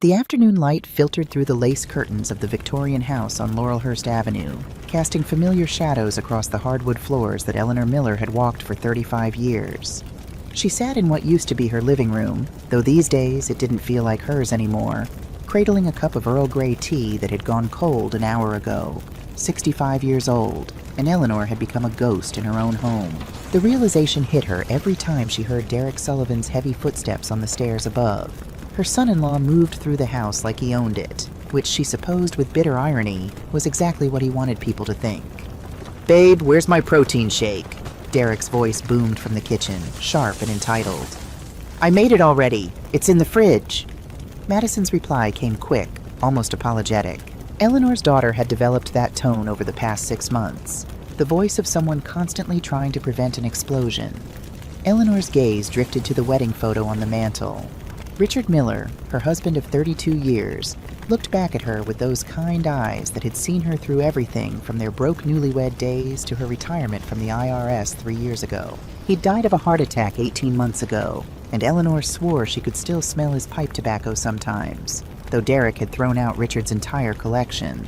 The afternoon light filtered through the lace curtains of the Victorian house on Laurelhurst Avenue, casting familiar shadows across the hardwood floors that Eleanor Miller had walked for 35 years. She sat in what used to be her living room, though these days it didn't feel like hers anymore, cradling a cup of Earl Grey tea that had gone cold an hour ago. 65 years old, and Eleanor had become a ghost in her own home. The realization hit her every time she heard Derek Sullivan's heavy footsteps on the stairs above. Her son-in-law moved through the house like he owned it, which she supposed with bitter irony was exactly what he wanted people to think. "Babe, where's my protein shake?" Derek's voice boomed from the kitchen, sharp and entitled. "I made it already. It's in the fridge." Madison's reply came quick, almost apologetic. Eleanor's daughter had developed that tone over the past 6 months, the voice of someone constantly trying to prevent an explosion. Eleanor's gaze drifted to the wedding photo on the mantel. Richard Miller, her husband of 32 years, looked back at her with those kind eyes that had seen her through everything from their broke newlywed days to her retirement from the IRS 3 years ago. He'd died of a heart attack 18 months ago, and Eleanor swore she could still smell his pipe tobacco sometimes, though Derek had thrown out Richard's entire collection.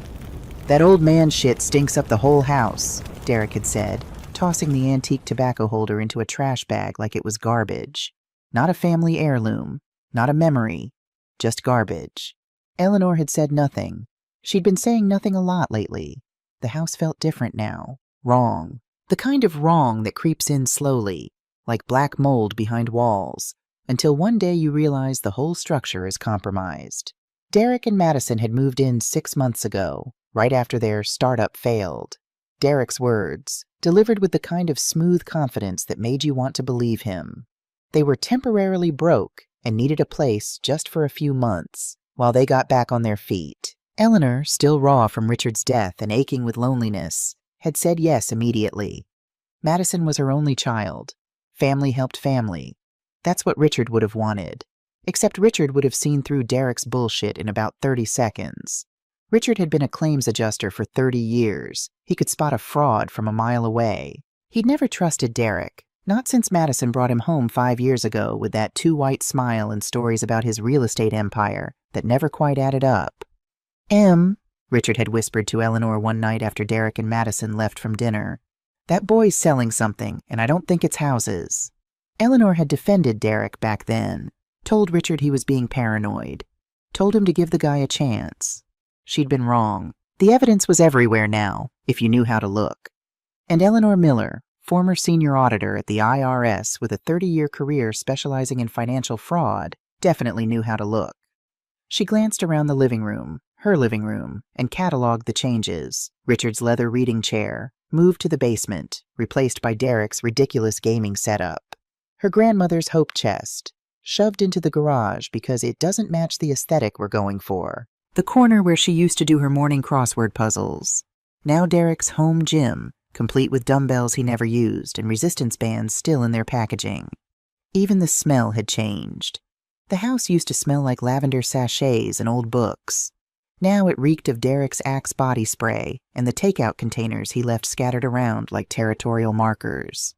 "That old man shit stinks up the whole house," Derek had said, tossing the antique tobacco holder into a trash bag like it was garbage. Not a family heirloom. Not a memory, just garbage. Eleanor had said nothing. She'd been saying nothing a lot lately. The house felt different now. Wrong. The kind of wrong that creeps in slowly, like black mold behind walls, until one day you realize the whole structure is compromised. Derek and Madison had moved in 6 months ago, right after their startup failed. Derek's words, delivered with the kind of smooth confidence that made you want to believe him. They were temporarily broke and needed a place just for a few months, while they got back on their feet. Eleanor, still raw from Richard's death and aching with loneliness, had said yes immediately. Madison was her only child. Family helped family. That's what Richard would have wanted. Except Richard would have seen through Derek's bullshit in about 30 seconds. Richard had been a claims adjuster for 30 years. He could spot a fraud from a mile away. He'd never trusted Derek. Not since Madison brought him home 5 years ago with that too-white smile and stories about his real estate empire that never quite added up. Richard had whispered to Eleanor one night after Derek and Madison left from dinner, "that boy's selling something, and I don't think it's houses." Eleanor had defended Derek back then, told Richard he was being paranoid, told him to give the guy a chance. She'd been wrong. The evidence was everywhere now, if you knew how to look. And Eleanor Miller, former senior auditor at the IRS with a 30-year career specializing in financial fraud, definitely knew how to look. She glanced around the living room, her living room, and cataloged the changes. Richard's leather reading chair, moved to the basement, replaced by Derek's ridiculous gaming setup. Her grandmother's hope chest, shoved into the garage because it doesn't match the aesthetic we're going for. The corner where she used to do her morning crossword puzzles. Now Derek's home gym, complete with dumbbells he never used and resistance bands still in their packaging. Even the smell had changed. The house used to smell like lavender sachets and old books. Now it reeked of Derek's Axe body spray and the takeout containers he left scattered around like territorial markers.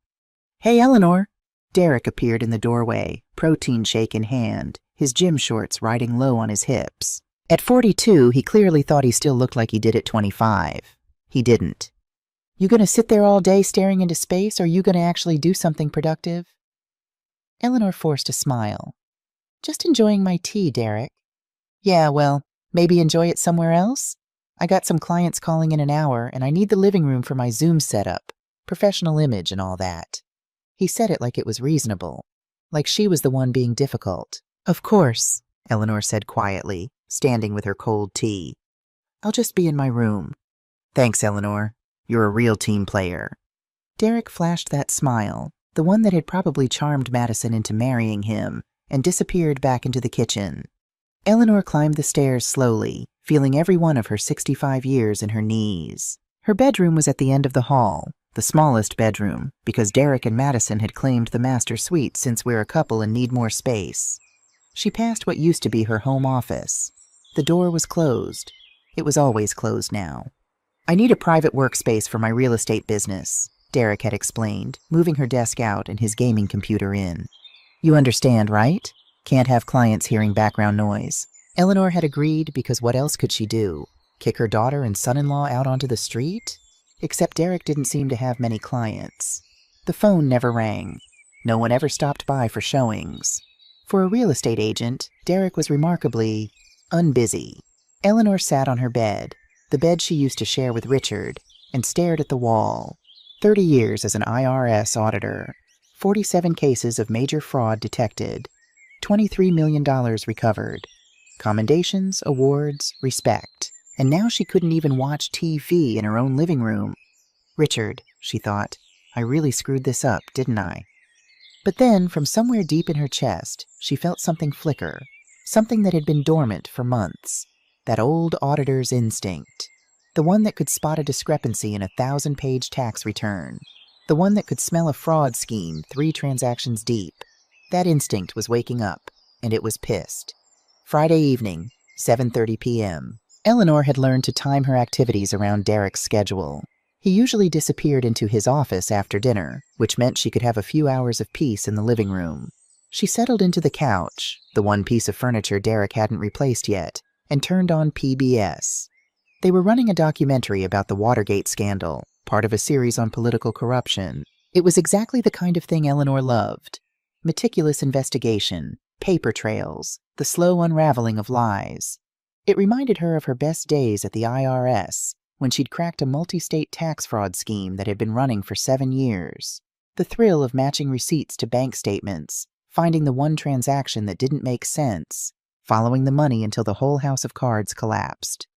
"Hey, Eleanor!" Derek appeared in the doorway, protein shake in hand, his gym shorts riding low on his hips. At 42, he clearly thought he still looked like he did at 25. He didn't. "You gonna sit there all day staring into space, or are you gonna actually do something productive?" Eleanor forced a smile. "Just enjoying my tea, Derek." "Yeah, well, maybe enjoy it somewhere else? I got some clients calling in an hour, and I need the living room for my Zoom setup, professional image and all that." He said it like it was reasonable, like she was the one being difficult. "Of course," Eleanor said quietly, standing with her cold tea. "I'll just be in my room." "Thanks, Eleanor. You're a real team player." Derek flashed that smile, the one that had probably charmed Madison into marrying him, and disappeared back into the kitchen. Eleanor climbed the stairs slowly, feeling every one of her 65 years in her knees. Her bedroom was at the end of the hall, the smallest bedroom, because Derek and Madison had claimed the master suite since we're a couple and need more space. She passed what used to be her home office. The door was closed. It was always closed now. "I need a private workspace for my real estate business," Derek had explained, moving her desk out and his gaming computer in. "You understand, right? Can't have clients hearing background noise." Eleanor had agreed because what else could she do? Kick her daughter and son-in-law out onto the street? Except Derek didn't seem to have many clients. The phone never rang. No one ever stopped by for showings. For a real estate agent, Derek was remarkably unbusy. Eleanor sat on her bed, the bed she used to share with Richard, and stared at the wall. 30 years as an IRS auditor. 47 cases of major fraud detected. $23 million recovered. Commendations, awards, respect. And now she couldn't even watch TV in her own living room. Richard, she thought, I really screwed this up, didn't I? But then, from somewhere deep in her chest, she felt something flicker, something that had been dormant for months. That old auditor's instinct. The one that could spot a discrepancy in a 1,000-page tax return. The one that could smell a fraud scheme 3 transactions deep. That instinct was waking up, and it was pissed. Friday evening, 7:30 p.m. Eleanor had learned to time her activities around Derek's schedule. He usually disappeared into his office after dinner, which meant she could have a few hours of peace in the living room. She settled into the couch, the one piece of furniture Derek hadn't replaced yet, and turned on PBS. They were running a documentary about the Watergate scandal, part of a series on political corruption. It was exactly the kind of thing Eleanor loved. Meticulous investigation, paper trails, the slow unraveling of lies. It reminded her of her best days at the IRS, when she'd cracked a multi-state tax fraud scheme that had been running for 7 years. The thrill of matching receipts to bank statements, finding the one transaction that didn't make sense, following the money until the whole house of cards collapsed.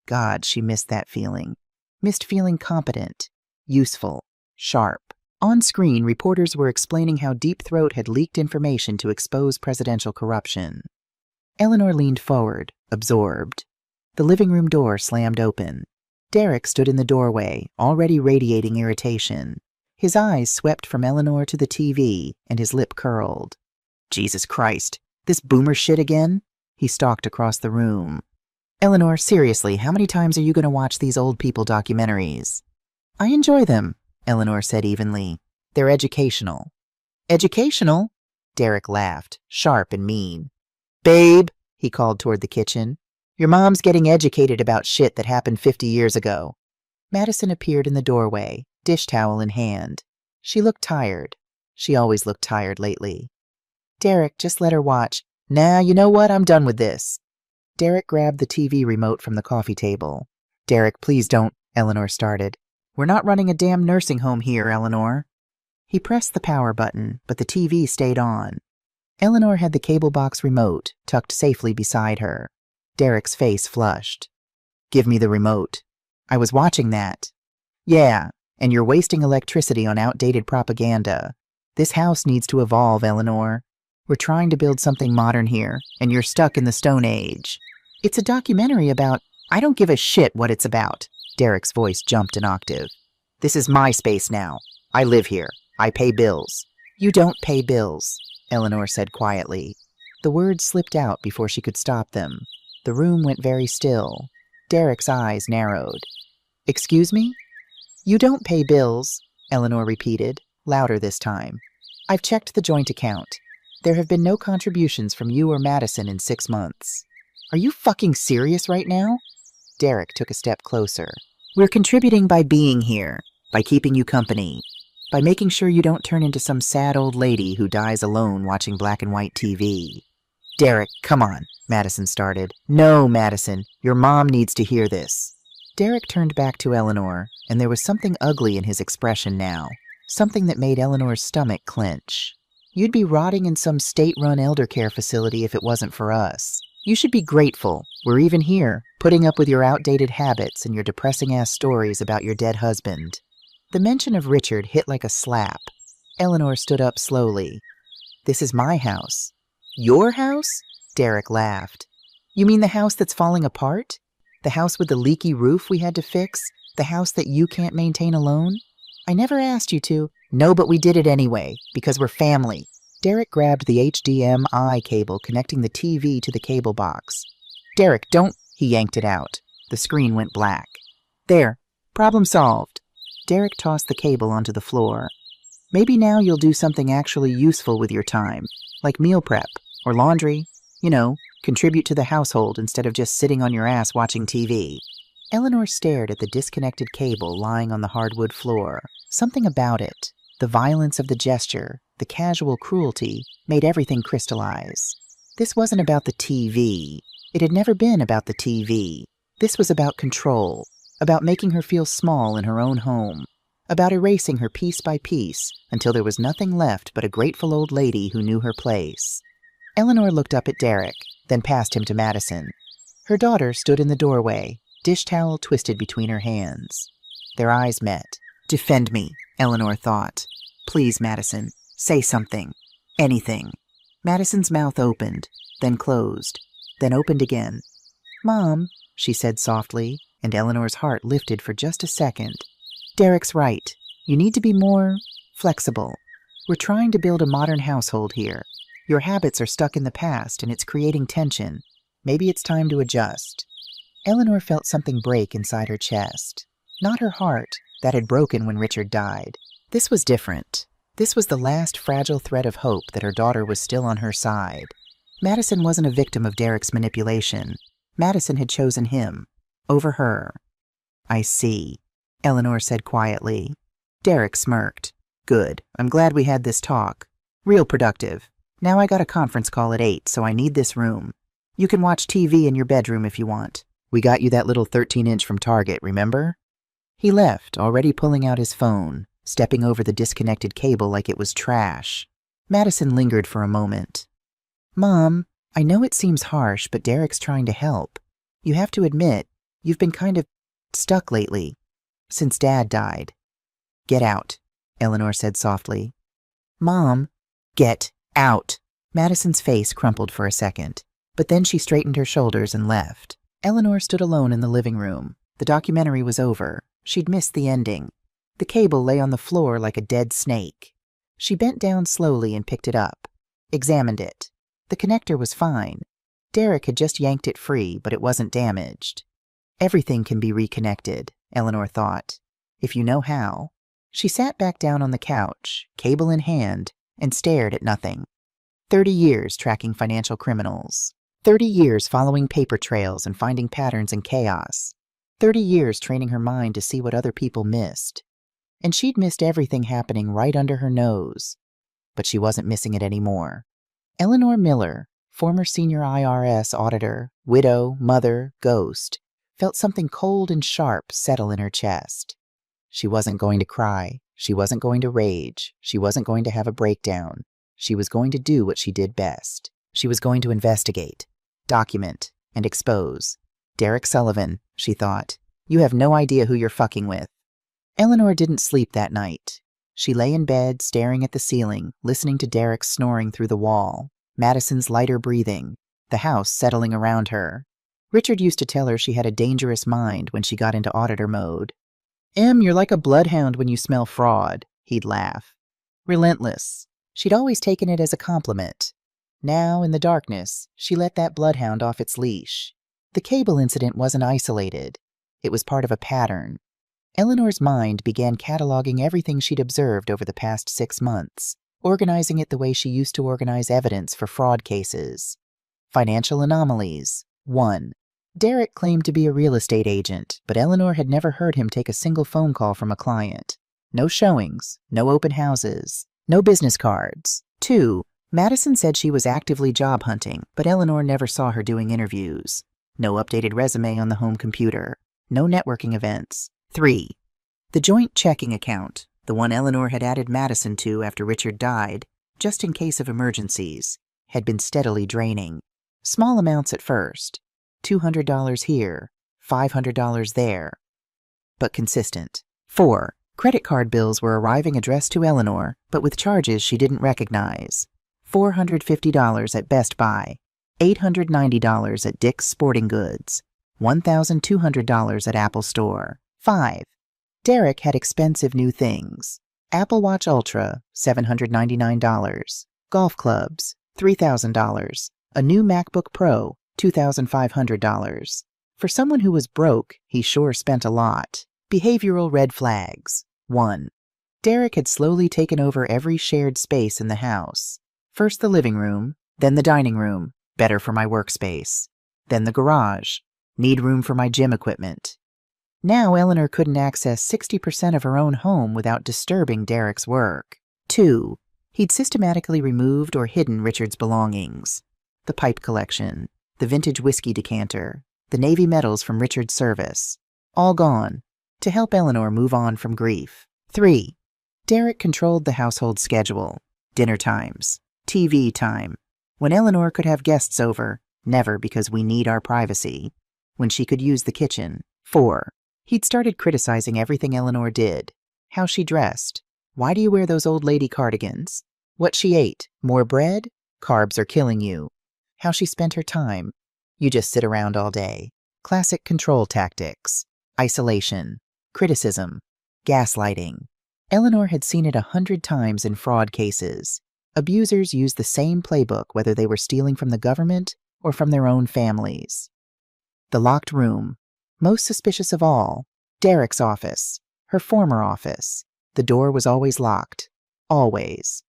God, she missed that feeling. Missed feeling competent, useful, sharp. On screen, reporters were explaining how Deep Throat had leaked information to expose presidential corruption. Eleanor leaned forward, absorbed. The living room door slammed open. Derek stood in the doorway, already radiating irritation. His eyes swept from Eleanor to the TV, and his lip curled. Jesus Christ, this boomer shit again? He stalked across the room. Eleanor, seriously, how many times are you going to watch these old people documentaries? I enjoy them, Eleanor said evenly. They're educational. Educational? Derek laughed, sharp and mean. Babe, he called toward the kitchen. Your mom's getting educated about shit that happened 50 years ago. Madison appeared in the doorway, dish towel in hand. She looked tired. She always looked tired lately. Derek, just let her watch. Nah, you know what? I'm done with this. Derek grabbed the TV remote from the coffee table. Derek, please don't, Eleanor started. We're not running a damn nursing home here, Eleanor. He pressed the power button, but the TV stayed on. Eleanor had the cable box remote tucked safely beside her. Derek's face flushed. Give me the remote. I was watching that. Yeah, and you're wasting electricity on outdated propaganda. This house needs to evolve, Eleanor. We're trying to build something modern here, and you're stuck in the Stone Age. It's a documentary about... I don't give a shit what it's about. Derek's voice jumped an octave. This is my space now. I live here. I pay bills. You don't pay bills, Eleanor said quietly. The words slipped out before she could stop them. The room went very still. Derek's eyes narrowed. Excuse me? You don't pay bills, Eleanor repeated, louder this time. I've checked the joint account. There have been no contributions from you or Madison in 6 months. Are you fucking serious right now? Derek took a step closer. We're contributing by being here, by keeping you company, by making sure you don't turn into some sad old lady who dies alone watching black and white TV. Derek, come on, Madison started. No, Madison, your mom needs to hear this. Derek turned back to Eleanor, and there was something ugly in his expression now, something that made Eleanor's stomach clench. You'd be rotting in some state-run elder care facility if it wasn't for us. You should be grateful. We're even here, putting up with your outdated habits and your depressing-ass stories about your dead husband. The mention of Richard hit like a slap. Eleanor stood up slowly. This is my house. Your house? Derek laughed. You mean the house that's falling apart? The house with the leaky roof we had to fix? The house that you can't maintain alone? I never asked you to. No, but we did it anyway, because we're family. Derek grabbed the HDMI cable connecting the TV to the cable box. Derek, don't... He yanked it out. The screen went black. There. Problem solved. Derek tossed the cable onto the floor. Maybe now you'll do something actually useful with your time, like meal prep, or laundry, You know, contribute to the household instead of just sitting on your ass watching TV. Eleanor stared at the disconnected cable lying on the hardwood floor. Something about it, the violence of the gesture, the casual cruelty, made everything crystallize. This wasn't about the TV. It had never been about the TV. This was about control, about making her feel small in her own home, about erasing her piece by piece until there was nothing left but a grateful old lady who knew her place. Eleanor looked up at Derek, then past him to Madison. Her daughter stood in the doorway, dish towel twisted between her hands. Their eyes met. Defend me, Eleanor thought. Please, Madison, say something. Anything. Madison's mouth opened, then closed, then opened again. Mom, she said softly, and Eleanor's heart lifted for just a second. Derek's right. You need to be more flexible. We're trying to build a modern household here. Your habits are stuck in the past, and it's creating tension. Maybe it's time to adjust. Eleanor felt something break inside her chest. Not her heart, that had broken when Richard died. This was different. This was the last fragile thread of hope that her daughter was still on her side. Madison wasn't a victim of Derek's manipulation. Madison had chosen him, over her. I see, Eleanor said quietly. Derek smirked. Good, I'm glad we had this talk. Real productive. Now I got a conference call at 8, so I need this room. You can watch TV in your bedroom if you want. We got you that little 13-inch from Target, remember? He left, already pulling out his phone, stepping over the disconnected cable like it was trash. Madison lingered for a moment. Mom, I know it seems harsh, but Derek's trying to help. You have to admit, you've been kind of stuck lately, since Dad died. Get out, Eleanor said softly. Mom, get out. Madison's face crumpled for a second, but then she straightened her shoulders and left. Eleanor stood alone in the living room. The documentary was over. She'd missed the ending. The cable lay on the floor like a dead snake. She bent down slowly and picked it up, examined it. The connector was fine. Derek had just yanked it free, but it wasn't damaged. Everything can be reconnected, Eleanor thought, if you know how. She sat back down on the couch, cable in hand, and stared at nothing. 30 years tracking financial criminals. 30 years following paper trails and finding patterns in chaos. 30 years training her mind to see what other people missed. And she'd missed everything happening right under her nose. But she wasn't missing it anymore. Eleanor Miller, former senior IRS auditor, widow, mother, ghost, felt something cold and sharp settle in her chest. She wasn't going to cry. She wasn't going to rage. She wasn't going to have a breakdown. She was going to do what she did best. She was going to investigate, document, and expose. Derek Sullivan, she thought. You have no idea who you're fucking with. Eleanor didn't sleep that night. She lay in bed, staring at the ceiling, listening to Derek snoring through the wall, Madison's lighter breathing, the house settling around her. Richard used to tell her she had a dangerous mind when she got into auditor mode. You're like a bloodhound when you smell fraud, he'd laugh. Relentless. She'd always taken it as a compliment. Now, in the darkness, she let that bloodhound off its leash. The cable incident wasn't isolated. It was part of a pattern. Eleanor's mind began cataloging everything she'd observed over the past 6 months, organizing it the way she used to organize evidence for fraud cases. Financial anomalies. 1. Derek claimed to be a real estate agent, but Eleanor had never heard him take a single phone call from a client. No showings, no open houses, no business cards. 2. Madison said she was actively job hunting, but Eleanor never saw her doing interviews. No updated resume on the home computer. No networking events. 3. The joint checking account, the one Eleanor had added Madison to after Richard died, just in case of emergencies, had been steadily draining. Small amounts at first. $200 here, $500 there. But consistent. 4. Credit card bills were arriving addressed to Eleanor, but with charges she didn't recognize. $450 at Best Buy, $890 at Dick's Sporting Goods, $1,200 at Apple Store. 5. Derek had expensive new things. Apple Watch Ultra, $799. Golf clubs, $3,000. A new MacBook Pro, $2,500. For someone who was broke, he sure spent a lot. Behavioral red flags. 1. Derek had slowly taken over every shared space in the house. First the living room, then the dining room, better for my workspace. Then the garage, need room for my gym equipment. Now Eleanor couldn't access 60% of her own home without disturbing Derek's work. 2. He'd systematically removed or hidden Richard's belongings. The pipe collection, the vintage whiskey decanter, the navy medals from Richard's service. All gone, to help Eleanor move on from grief. 3. Derek controlled the household schedule, dinner times, TV time. When Eleanor could have guests over, never because we need our privacy. When she could use the kitchen. 4. He'd started criticizing everything Eleanor did. How she dressed. Why do you wear those old lady cardigans? What she ate. More bread? Carbs are killing you. How she spent her time. You just sit around all day. Classic control tactics. Isolation. Criticism. Gaslighting. Eleanor had seen it 100 times in fraud cases. Abusers used the same playbook whether they were stealing from the government or from their own families. The locked room. Most suspicious of all, Derek's office, her former office. The door was always locked. Always.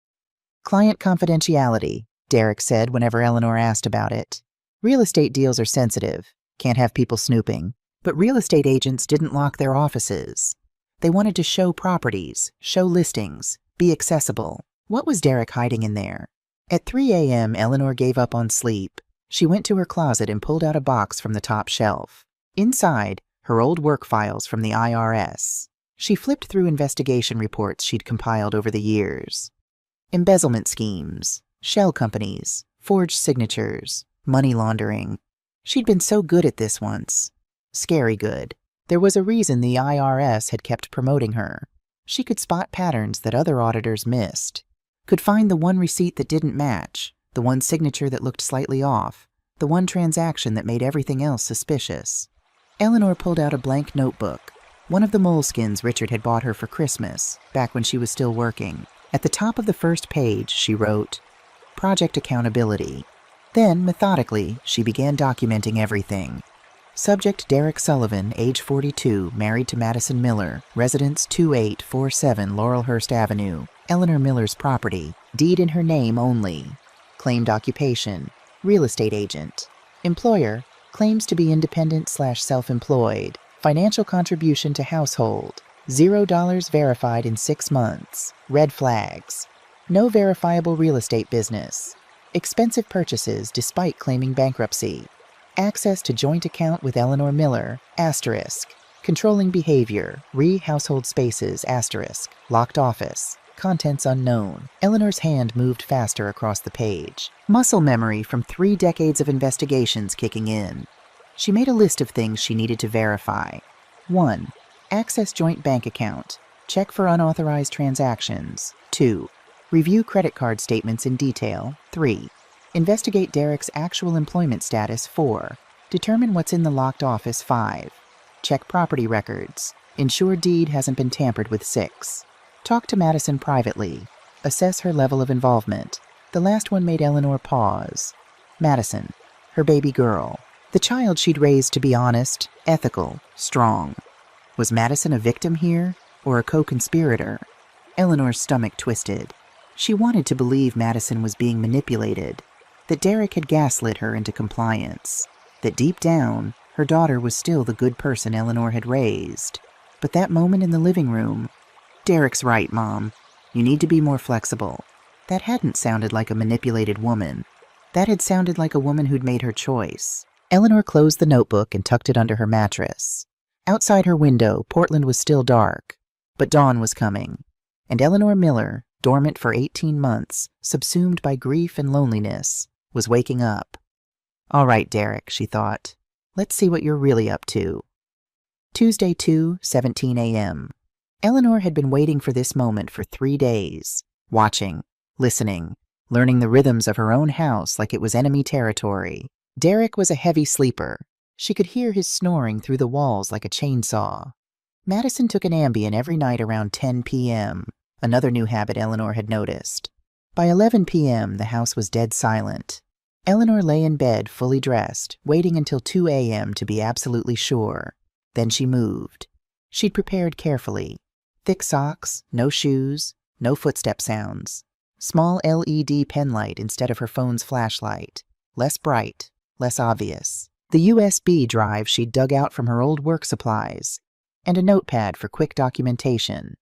Client confidentiality, Derek said whenever Eleanor asked about it. Real estate deals are sensitive, can't have people snooping, but real estate agents didn't lock their offices. They wanted to show properties, show listings, be accessible. What was Derek hiding in there? At 3 a.m., Eleanor gave up on sleep. She went to her closet and pulled out a box from the top shelf. Inside, her old work files from the IRS. She flipped through investigation reports she'd compiled over the years. Embezzlement schemes, shell companies, forged signatures, money laundering. She'd been so good at this once. Scary good. There was a reason the IRS had kept promoting her. She could spot patterns that other auditors missed. Could find the one receipt that didn't match, the one signature that looked slightly off, the one transaction that made everything else suspicious. Eleanor pulled out a blank notebook, one of the moleskins Richard had bought her for Christmas, back when she was still working. At the top of the first page, she wrote, Project Accountability. Then, methodically, she began documenting everything. Subject Derek Sullivan, age 42, married to Madison Miller, residence 2847 Laurelhurst Avenue, Eleanor Miller's property, deed in her name only. Claimed occupation, real estate agent. Employer, claims to be independent/self-employed. Financial contribution to household, $0 verified in 6 months. Red flags. No verifiable real estate business. Expensive purchases despite claiming bankruptcy. Access to joint account with Eleanor Miller, asterisk. Controlling behavior, household spaces, asterisk. Locked office. Contents unknown. Eleanor's hand moved faster across the page. Muscle memory from 3 decades of investigations kicking in. She made a list of things she needed to verify. 1. Access joint bank account. Check for unauthorized transactions. 2. Review credit card statements in detail. 3. Investigate Derek's actual employment status. 4. Determine what's in the locked office. 5. Check property records. Ensure deed hasn't been tampered with. 6. Talk to Madison privately. Assess her level of involvement. The last one made Eleanor pause. Madison, her baby girl. The child she'd raised to be honest, ethical, strong. Was Madison a victim here, or a co-conspirator? Eleanor's stomach twisted. She wanted to believe Madison was being manipulated, that Derek had gaslit her into compliance, that deep down, her daughter was still the good person Eleanor had raised. But that moment in the living room, Derek's right, Mom. You need to be more flexible. That hadn't sounded like a manipulated woman. That had sounded like a woman who'd made her choice. Eleanor closed the notebook and tucked it under her mattress. Outside her window, Portland was still dark, but dawn was coming. And Eleanor Miller, dormant for 18 months, subsumed by grief and loneliness, was waking up. All right, Derek, she thought. Let's see what you're really up to. Tuesday, 2:17 a.m. Eleanor had been waiting for this moment for 3 days, watching, listening, learning the rhythms of her own house like it was enemy territory. Derek was a heavy sleeper. She could hear his snoring through the walls like a chainsaw. Madison took an Ambien every night around 10 p.m., another new habit Eleanor had noticed. By 11 p.m., the house was dead silent. Eleanor lay in bed, fully dressed, waiting until 2 a.m. to be absolutely sure. Then she moved. She'd prepared carefully. Thick socks, no shoes, no footstep sounds. Small LED pen light instead of her phone's flashlight. less bright, less obvious. The USB drive she'd dug out from her old work supplies, and a notepad for quick documentation.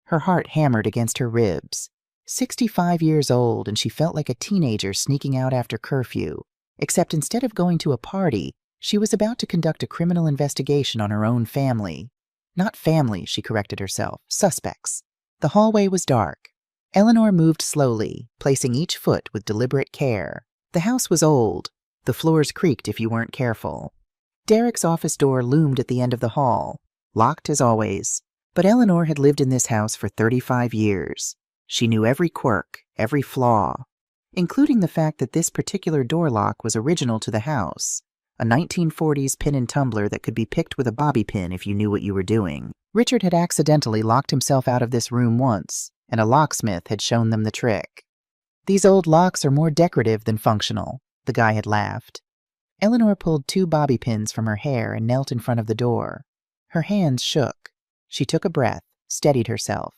Her heart hammered against her ribs. 65 years old, and she felt like a teenager sneaking out after curfew. Except instead of going to a party, she was about to conduct a criminal investigation on her own family. Not family, she corrected herself. Suspects. The hallway was dark. Eleanor moved slowly, placing each foot with deliberate care. The house was old. The floors creaked if you weren't careful. Derek's office door loomed at the end of the hall, locked as always. But Eleanor had lived in this house for 35 years. She knew every quirk, every flaw, including the fact that this particular door lock was original to the house, a 1940s pin and tumbler that could be picked with a bobby pin if you knew what you were doing. Richard had accidentally locked himself out of this room once, and a locksmith had shown them the trick. These old locks are more decorative than functional, the guy had laughed. Eleanor pulled 2 bobby pins from her hair and knelt in front of the door. Her hands shook. She took a breath, steadied herself.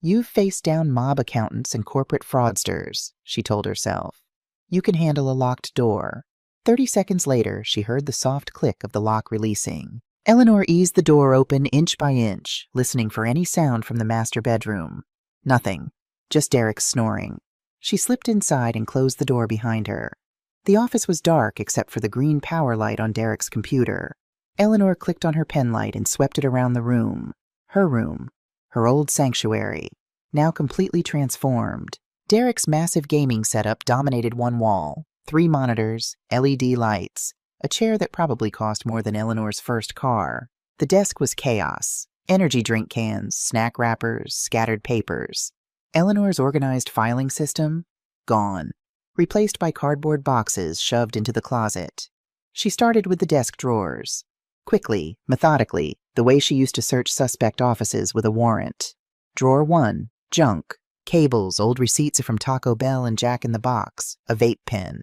You've faced down mob accountants and corporate fraudsters, she told herself. You can handle a locked door. 30 seconds later, she heard the soft click of the lock releasing. Eleanor eased the door open inch by inch, listening for any sound from the master bedroom. Nothing. Just Derek snoring. She slipped inside and closed the door behind her. The office was dark except for the green power light on Derek's computer. Eleanor clicked on her pen light and swept it around the room. Her old sanctuary, now completely transformed. Derek's massive gaming setup dominated one wall, 3 monitors, LED lights, a chair that probably cost more than Eleanor's first car. The desk was chaos. Energy drink cans, snack wrappers, scattered papers. Eleanor's organized filing system? Gone. Replaced by cardboard boxes shoved into the closet. She started with the desk drawers. Quickly, methodically, the way she used to search suspect offices with a warrant. Drawer 1, junk. Cables, old receipts from Taco Bell and Jack in the Box, a vape pen.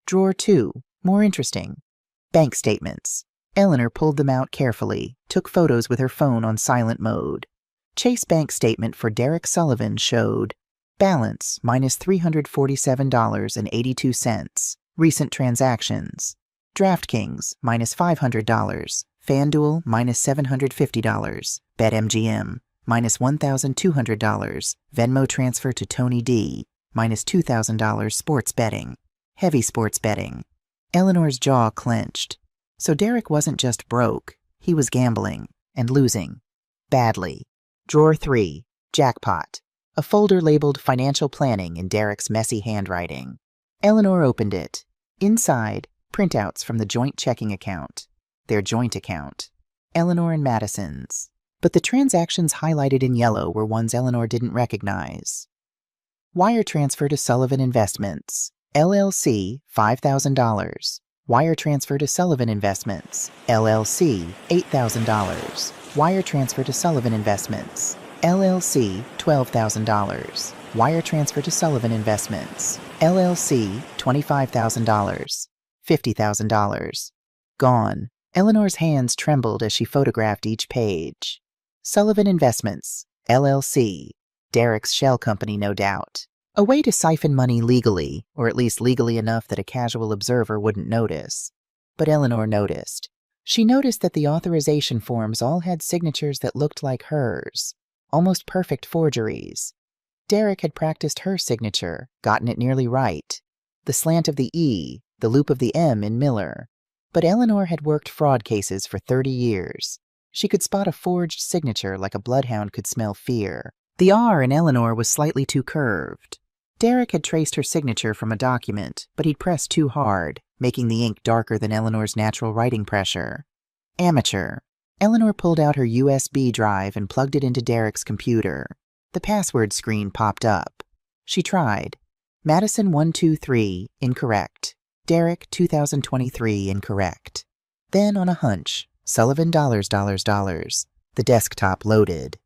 Drawer 2, more interesting. Bank statements. Eleanor pulled them out carefully, took photos with her phone on silent mode. Chase bank statement for Derek Sullivan showed balance minus $347.82. Recent transactions. DraftKings minus $500. FanDuel minus $750. BetMGM minus $1,200. Venmo transfer to Tony D. minus $2,000 sports betting. Heavy sports betting. Eleanor's jaw clenched. So Derek wasn't just broke. He was gambling and losing. Badly. Drawer 3. Jackpot. A folder labeled Financial Planning in Derek's messy handwriting. Eleanor opened it. Inside, printouts from the joint checking account. Their joint account. Eleanor and Madison's. But the transactions highlighted in yellow were ones Eleanor didn't recognize. Wire transfer to Sullivan Investments. LLC, $5,000. Wire transfer to Sullivan Investments. LLC, $8,000. Wire transfer to Sullivan Investments. LLC, $12,000. Wire transfer to Sullivan Investments. LLC, $25,000. $50,000. Gone. Eleanor's hands trembled as she photographed each page. Sullivan Investments, LLC. Derek's shell company, no doubt. A way to siphon money legally, or at least legally enough that a casual observer wouldn't notice. But Eleanor noticed. She noticed that the authorization forms all had signatures that looked like hers, almost perfect forgeries. Derek had practiced her signature, gotten it nearly right. The slant of the E, the loop of the M in Miller. But Eleanor had worked fraud cases for 30 years. She could spot a forged signature like a bloodhound could smell fear. The R in Eleanor was slightly too curved. Derek had traced her signature from a document, but he'd pressed too hard, making the ink darker than Eleanor's natural writing pressure. Amateur. Eleanor pulled out her USB drive and plugged it into Derek's computer. The password screen popped up. She tried. Madison 123, incorrect. Derek 2023, incorrect. Then, on a hunch, Sullivan $. The desktop loaded.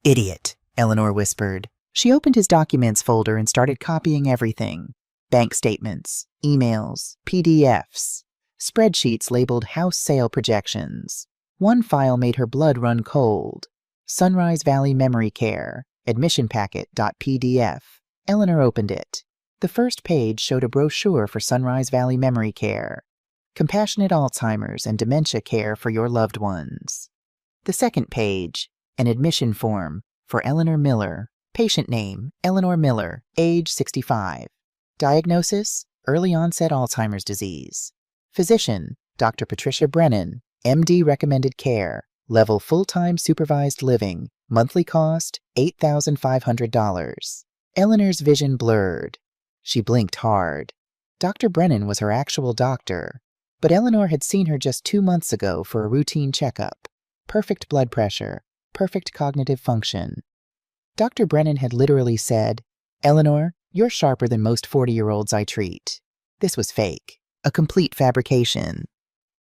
Idiot, Eleanor whispered. She opened his documents folder and started copying everything. Bank statements, emails, PDFs, spreadsheets labeled house sale projections. One file made her blood run cold. Sunrise Valley Memory Care, admission packet.pdf. Eleanor opened it. The first page showed a brochure for Sunrise Valley Memory Care, compassionate Alzheimer's and dementia care for your loved ones. The second page, an admission form for Eleanor Miller. Patient name, Eleanor Miller, age 65. Diagnosis, early onset Alzheimer's disease. Physician, Dr. Patricia Brennan, MD recommended care, level full-time supervised living, monthly cost $8,500. Eleanor's vision blurred. She blinked hard. Dr. Brennan was her actual doctor, but Eleanor had seen her just 2 months ago for a routine checkup. Perfect blood pressure, perfect cognitive function. Dr. Brennan had literally said, "Eleanor, you're sharper than most 40-year-olds I treat." This was fake, a complete fabrication.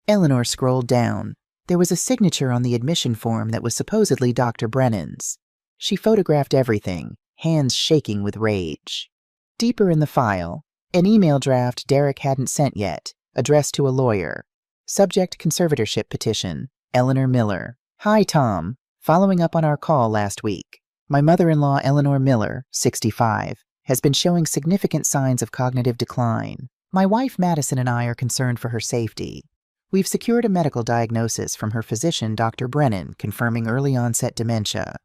Eleanor scrolled down. There was a signature on the admission form that was supposedly Dr. Brennan's. She photographed everything, hands shaking with rage. Deeper in the file, an email draft Derek hadn't sent yet, addressed to a lawyer. Subject conservatorship petition, Eleanor Miller. Hi, Tom. Following up on our call last week. My mother-in-law, Eleanor Miller, 65, has been showing significant signs of cognitive decline. My wife, Madison, and I are concerned for her safety. We've secured a medical diagnosis from her physician, Dr. Brennan, confirming early-onset dementia.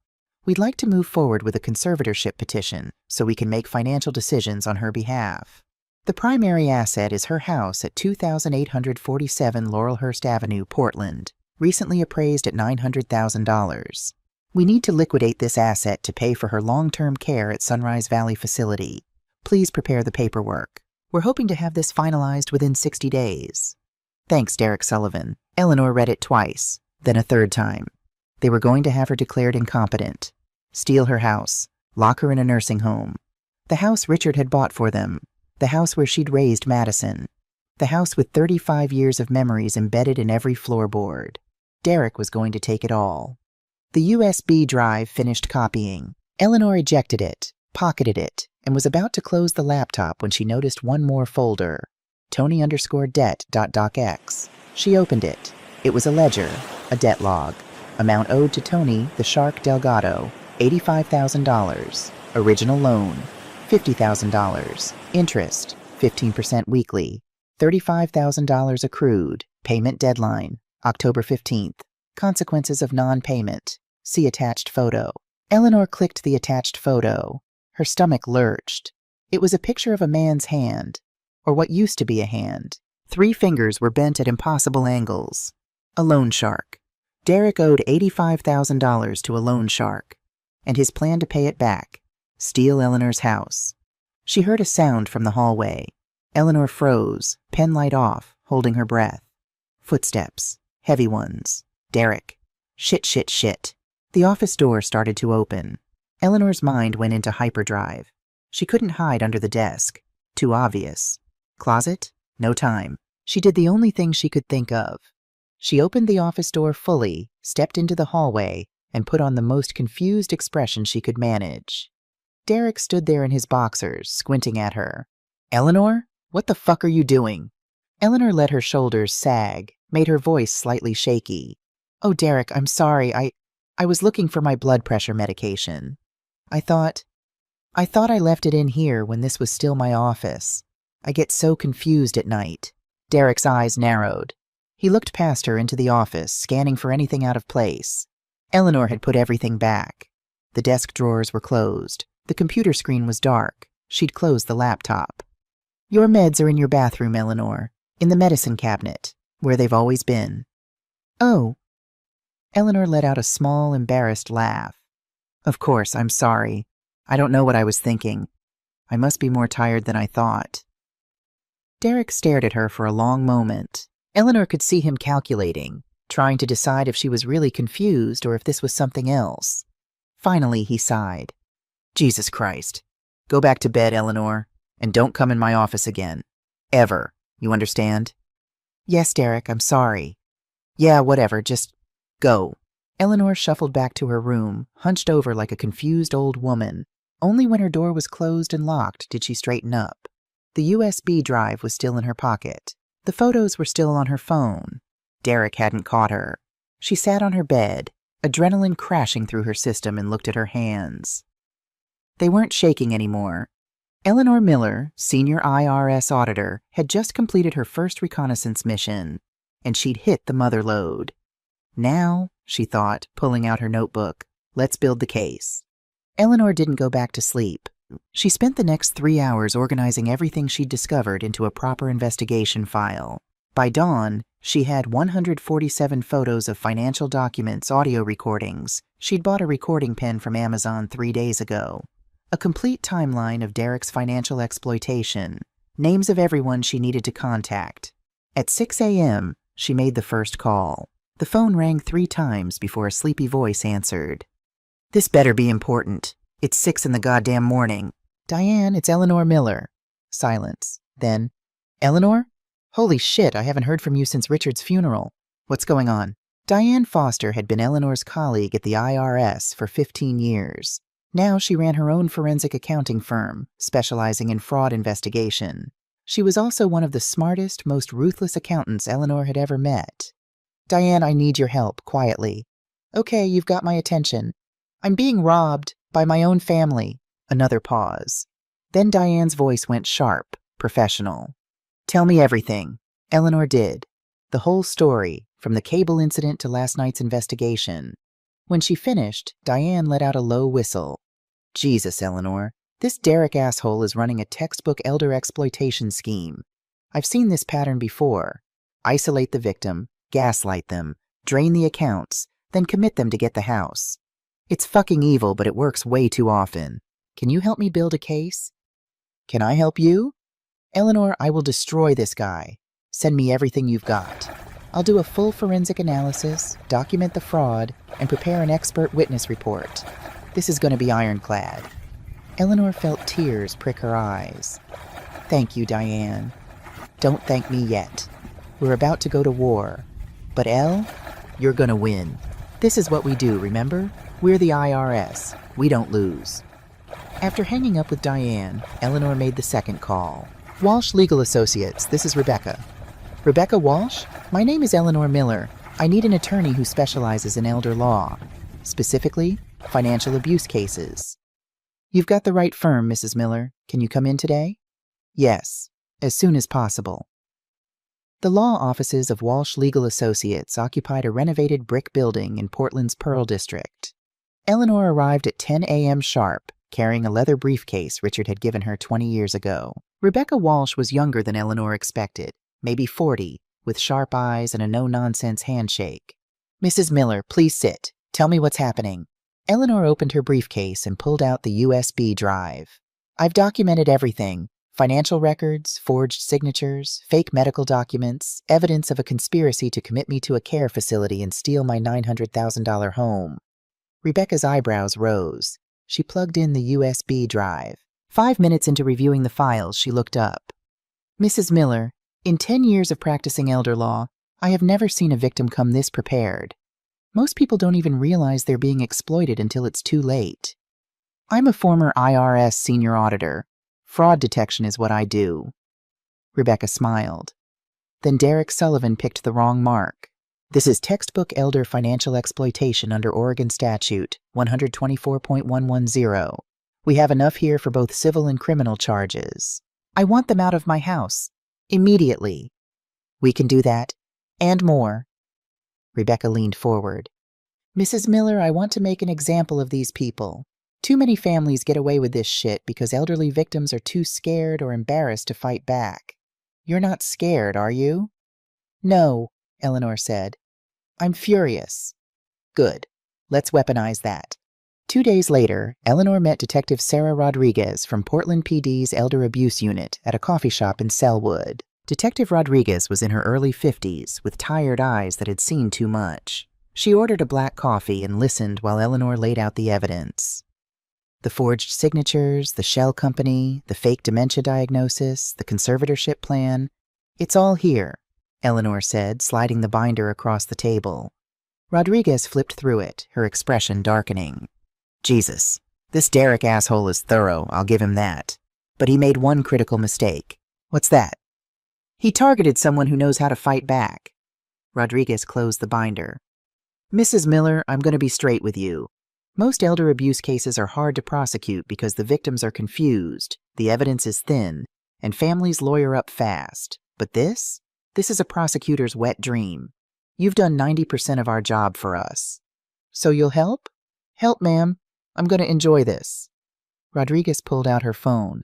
We'd like to move forward with a conservatorship petition so we can make financial decisions on her behalf. The primary asset is her house at 2847 Laurelhurst Avenue, Portland, recently appraised at $900,000. We need to liquidate this asset to pay for her long-term care at Sunrise Valley facility. Please prepare the paperwork. We're hoping to have this finalized within 60 days. Thanks, Derek Sullivan. Eleanor read it twice, then a third time. They were going to have her declared incompetent, steal her house, lock her in a nursing home. The house Richard had bought for them, the house where she'd raised Madison, the house with 35 years of memories embedded in every floorboard. Derek was going to take it all. The USB drive finished copying. Eleanor ejected it, pocketed it, and was about to close the laptop when she noticed one more folder, Tony_debt.docx. She opened it. It was a ledger, a debt log. Amount owed to Tony, the Shark Delgado, $85,000. Original loan, $50,000. Interest, 15% weekly. $35,000 accrued. Payment deadline, October 15th. Consequences of non-payment. See attached photo. Eleanor clicked the attached photo. Her stomach lurched. It was a picture of a man's hand, or what used to be a hand. 3 fingers were bent at impossible angles. A loan shark. Derek owed $85,000 to a loan shark, and his plan to pay it back, steal Eleanor's house. She heard a sound from the hallway. Eleanor froze, pen light off, holding her breath. Footsteps, heavy ones. Derek. Shit. The office door started to open. Eleanor's mind went into hyperdrive. She couldn't hide under the desk. Too obvious. Closet? No time. She did the only thing she could think of. She opened the office door fully, stepped into the hallway, and put on the most confused expression she could manage. Derek stood there in his boxers, squinting at her. "Eleanor? What the fuck are you doing?" Eleanor let her shoulders sag, made her voice slightly shaky. "Oh, Derek, I'm sorry. I was looking for my blood pressure medication. I thought I left it in here when this was still my office. I get so confused at night." Derek's eyes narrowed. He looked past her into the office, scanning for anything out of place. Eleanor had put everything back. The desk drawers were closed. The computer screen was dark. She'd closed the laptop. "Your meds are in your bathroom, Eleanor. In the medicine cabinet, where they've always been." "Oh." Eleanor let out a small, embarrassed laugh. "Of course, I'm sorry. I don't know what I was thinking. I must be more tired than I thought." Derek stared at her for a long moment. Eleanor could see him calculating, trying to decide if she was really confused or if this was something else. Finally, he sighed. "Jesus Christ. Go back to bed, Eleanor, and don't come in my office again. Ever. You understand?" "Yes, Derek, I'm sorry." "Yeah, whatever. Just go." Eleanor shuffled back to her room, hunched over like a confused old woman. Only when her door was closed and locked did she straighten up. The USB drive was still in her pocket. The photos were still on her phone. Derek hadn't caught her. She sat on her bed, adrenaline crashing through her system, and looked at her hands. They weren't shaking anymore. Eleanor Miller, senior IRS auditor, had just completed her first reconnaissance mission, and she'd hit the mother lode. Now, she thought, pulling out her notebook, let's build the case. Eleanor didn't go back to sleep. She spent the next 3 hours organizing everything she'd discovered into a proper investigation file. By dawn, she had 147 photos of financial documents, audio recordings. She'd bought a recording pen from Amazon 3 days ago. A complete timeline of Derek's financial exploitation. Names of everyone she needed to contact. At 6 a.m., she made the first call. The phone rang 3 times before a sleepy voice answered. "This better be important. It's 6 in the goddamn morning." "Diane, it's Eleanor Miller." Silence. Then, "Eleanor? Holy shit, I haven't heard from you since Richard's funeral. What's going on?" Diane Foster had been Eleanor's colleague at the IRS for 15 years. Now she ran her own forensic accounting firm, specializing in fraud investigation. She was also one of the smartest, most ruthless accountants Eleanor had ever met. "Diane, I need your help, quietly." "Okay, you've got my attention. I'm being robbed by my own family." Another pause. Then Diane's voice went sharp, professional. "Tell me everything." Eleanor did. The whole story, from the cable incident to last night's investigation. When she finished, Diane let out a low whistle. "Jesus, Eleanor, this Derek asshole is running a textbook elder exploitation scheme. I've seen this pattern before. Isolate the victim, gaslight them, drain the accounts, then commit them to get the house. It's fucking evil, but it works way too often. Can you help me build a case?" "Can I help you?" "Eleanor, I will destroy this guy. Send me everything you've got. I'll do a full forensic analysis, document the fraud, and prepare an expert witness report. This is going to be ironclad." Eleanor felt tears prick her eyes. "Thank you, Diane. Don't thank me yet. We're about to go to war. But Elle, you're going to win. This is what we do, remember? We're the IRS. We don't lose." After hanging up with Diane, Eleanor made the second call. "Walsh Legal Associates, this is Rebecca." "Rebecca Walsh? My name is Eleanor Miller. I need an attorney who specializes in elder law. Specifically, financial abuse cases." "You've got the right firm, Mrs. Miller. Can you come in today?" "Yes, as soon as possible." The law offices of Walsh Legal Associates occupied a renovated brick building in Portland's Pearl District. Eleanor arrived at 10 a.m. sharp, carrying a leather briefcase Richard had given her 20 years ago. Rebecca Walsh was younger than Eleanor expected, maybe 40, with sharp eyes and a no-nonsense handshake. "Mrs. Miller, please sit. Tell me what's happening." Eleanor opened her briefcase and pulled out the USB drive. "I've documented everything. Financial records, forged signatures, fake medical documents, evidence of a conspiracy to commit me to a care facility and steal my $900,000 home." Rebecca's eyebrows rose. She plugged in the USB drive. 5 minutes into reviewing the files, she looked up. "Mrs. Miller, in 10 years of practicing elder law, I have never seen a victim come this prepared. Most people don't even realize they're being exploited until it's too late. I'm a former IRS senior auditor. Fraud detection is what I do." Rebecca smiled. "Then Derek Sullivan picked the wrong mark. This is textbook elder financial exploitation under Oregon Statute 124.110. We have enough here for both civil and criminal charges. I want them out of my house. Immediately." "We can do that. And more." Rebecca leaned forward. "Mrs. Miller, I want to make an example of these people. Too many families get away with this shit because elderly victims are too scared or embarrassed to fight back. You're not scared, are you?" "No," Eleanor said. "I'm furious." "Good. Let's weaponize that." 2 days later, Eleanor met Detective Sarah Rodriguez from Portland PD's Elder Abuse Unit at a coffee shop in Selwood. Detective Rodriguez was in her early 50s, with tired eyes that had seen too much. She ordered a black coffee and listened while Eleanor laid out the evidence. The forged signatures, the shell company, the fake dementia diagnosis, the conservatorship plan. "It's all here," Eleanor said, sliding the binder across the table. Rodriguez flipped through it, her expression darkening. "Jesus, this Derek asshole is thorough, I'll give him that. But he made one critical mistake." "What's that?" "He targeted someone who knows how to fight back." Rodriguez closed the binder. "Mrs. Miller, I'm going to be straight with you. Most elder abuse cases are hard to prosecute because the victims are confused. The evidence is thin, and families lawyer up fast. But this is a prosecutor's wet dream. You've done 90% of our job for us. So you'll help? Help, ma'am. I'm going to enjoy this. Rodriguez pulled out her phone.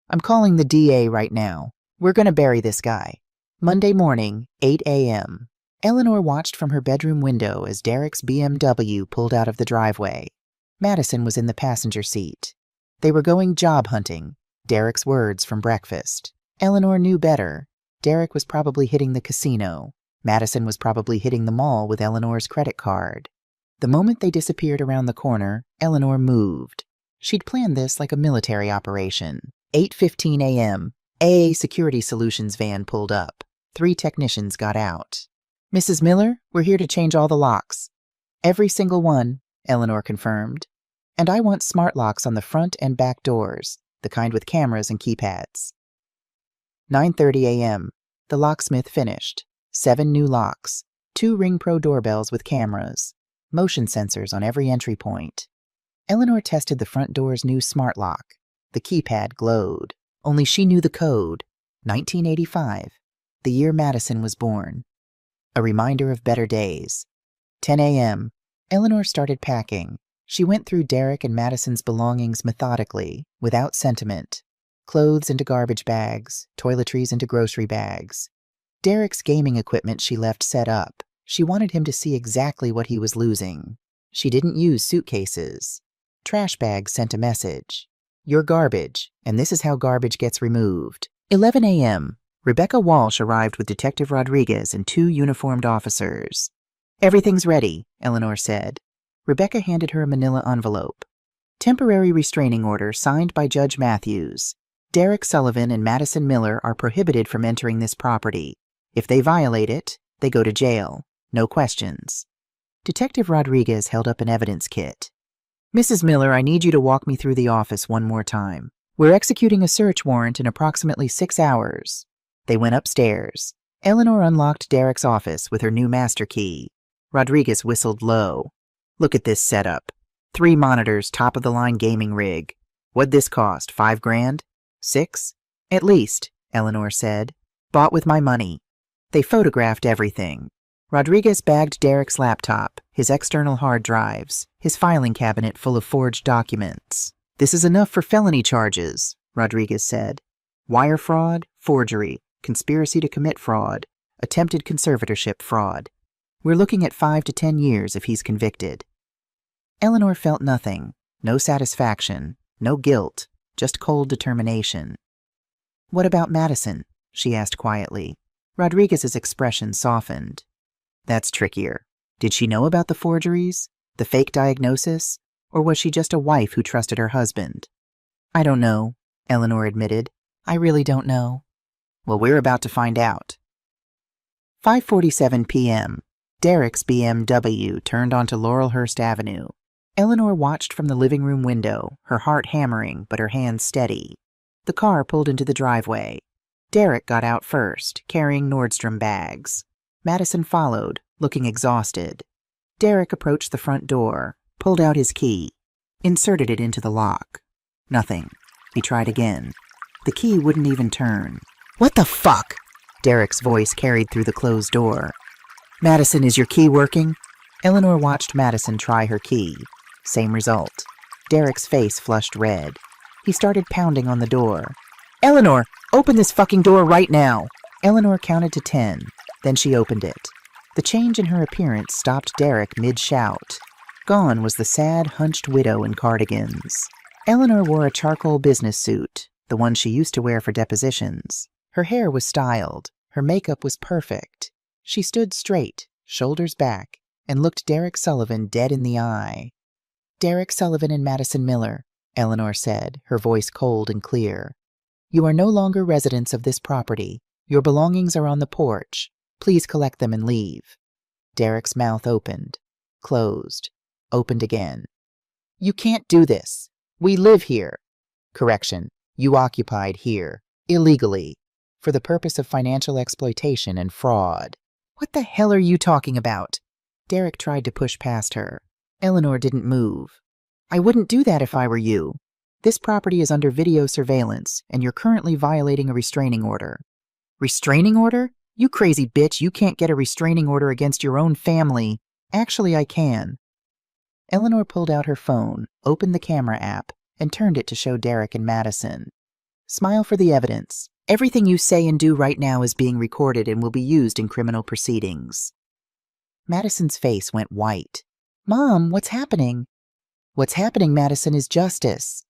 I'm calling the DA right now. We're going to bury this guy. Monday morning, 8 a.m. Eleanor watched from her bedroom window as Derek's BMW pulled out of the driveway. Madison was in the passenger seat. They were going job hunting. Derek's words from breakfast. Eleanor knew better. Derek was probably hitting the casino. Madison was probably hitting the mall with Eleanor's credit card. The moment they disappeared around the corner, Eleanor moved. She'd planned this like a military operation. 8:15 a.m. AA Security Solutions van pulled up. 3 technicians got out. Mrs. Miller, we're here to change all the locks. Every single one, Eleanor confirmed. And I want smart locks on the front and back doors, the kind with cameras and keypads. 9:30 a.m. The locksmith finished. 7 new locks, 2 Ring Pro doorbells with cameras, motion sensors on every entry point. Eleanor tested the front door's new smart lock. The keypad glowed. Only she knew the code. 1985, the year Madison was born. A reminder of better days. 10 a.m. Eleanor started packing. She went through Derek and Madison's belongings methodically, without sentiment. Clothes into garbage bags, toiletries into grocery bags. Derek's gaming equipment she left set up. She wanted him to see exactly what he was losing. She didn't use suitcases. Trash bags sent a message. You're garbage, and this is how garbage gets removed. 11 a.m. Rebecca Walsh arrived with Detective Rodriguez and 2 uniformed officers. Everything's ready, Eleanor said. Rebecca handed her a manila envelope. Temporary restraining order signed by Judge Matthews. Derek Sullivan and Madison Miller are prohibited from entering this property. If they violate it, they go to jail. No questions. Detective Rodriguez held up an evidence kit. Mrs. Miller, I need you to walk me through the office one more time. We're executing a search warrant in approximately 6 hours. They went upstairs. Eleanor unlocked Derek's office with her new master key. Rodriguez whistled low. Look at this setup. 3 monitors, top-of-the-line gaming rig. What'd this cost, 5 grand? 6? At least, Eleanor said. Bought with my money. They photographed everything. Rodriguez bagged Derek's laptop, his external hard drives, his filing cabinet full of forged documents. This is enough for felony charges, Rodriguez said. Wire fraud, forgery, conspiracy to commit fraud, attempted conservatorship fraud. We're looking at 5 to 10 years if he's convicted. Eleanor felt nothing, no satisfaction, no guilt, just cold determination. What about Madison? She asked quietly. Rodriguez's expression softened. That's trickier. Did she know about the forgeries, the fake diagnosis, or was she just a wife who trusted her husband? I don't know, Eleanor admitted. I really don't know. Well, we're about to find out. 5:47 p.m. Derek's BMW turned onto Laurelhurst Avenue. Eleanor watched from the living room window, her heart hammering but her hands steady. The car pulled into the driveway. Derek got out first, carrying Nordstrom bags. Madison followed, looking exhausted. Derek approached the front door, pulled out his key, inserted it into the lock. Nothing. He tried again. The key wouldn't even turn. What the fuck? Derek's voice carried through the closed door. Madison, is your key working? Eleanor watched Madison try her key. Same result. Derek's face flushed red. He started pounding on the door. Eleanor, open this fucking door right now! Eleanor counted to 10. Then she opened it. The change in her appearance stopped Derek mid-shout. Gone was the sad, hunched widow in cardigans. Eleanor wore a charcoal business suit, the one she used to wear for depositions. Her hair was styled. Her makeup was perfect. She stood straight, shoulders back, and looked Derek Sullivan dead in the eye. Derek Sullivan and Madison Miller, Eleanor said, her voice cold and clear. You are no longer residents of this property. Your belongings are on the porch. Please collect them and leave. Derek's mouth opened, closed, opened again. You can't do this. We live here. Correction, you occupied here, illegally, for the purpose of financial exploitation and fraud. What the hell are you talking about? Derek tried to push past her. Eleanor didn't move. I wouldn't do that if I were you. This property is under video surveillance, and you're currently violating a restraining order. Restraining order? You crazy bitch, you can't get a restraining order against your own family. Actually, I can. Eleanor pulled out her phone, opened the camera app, and turned it to show Derek and Madison. Smile for the evidence. Everything you say and do right now is being recorded and will be used in criminal proceedings. Madison's face went white. Mom, what's happening? What's happening, Madison, is justice.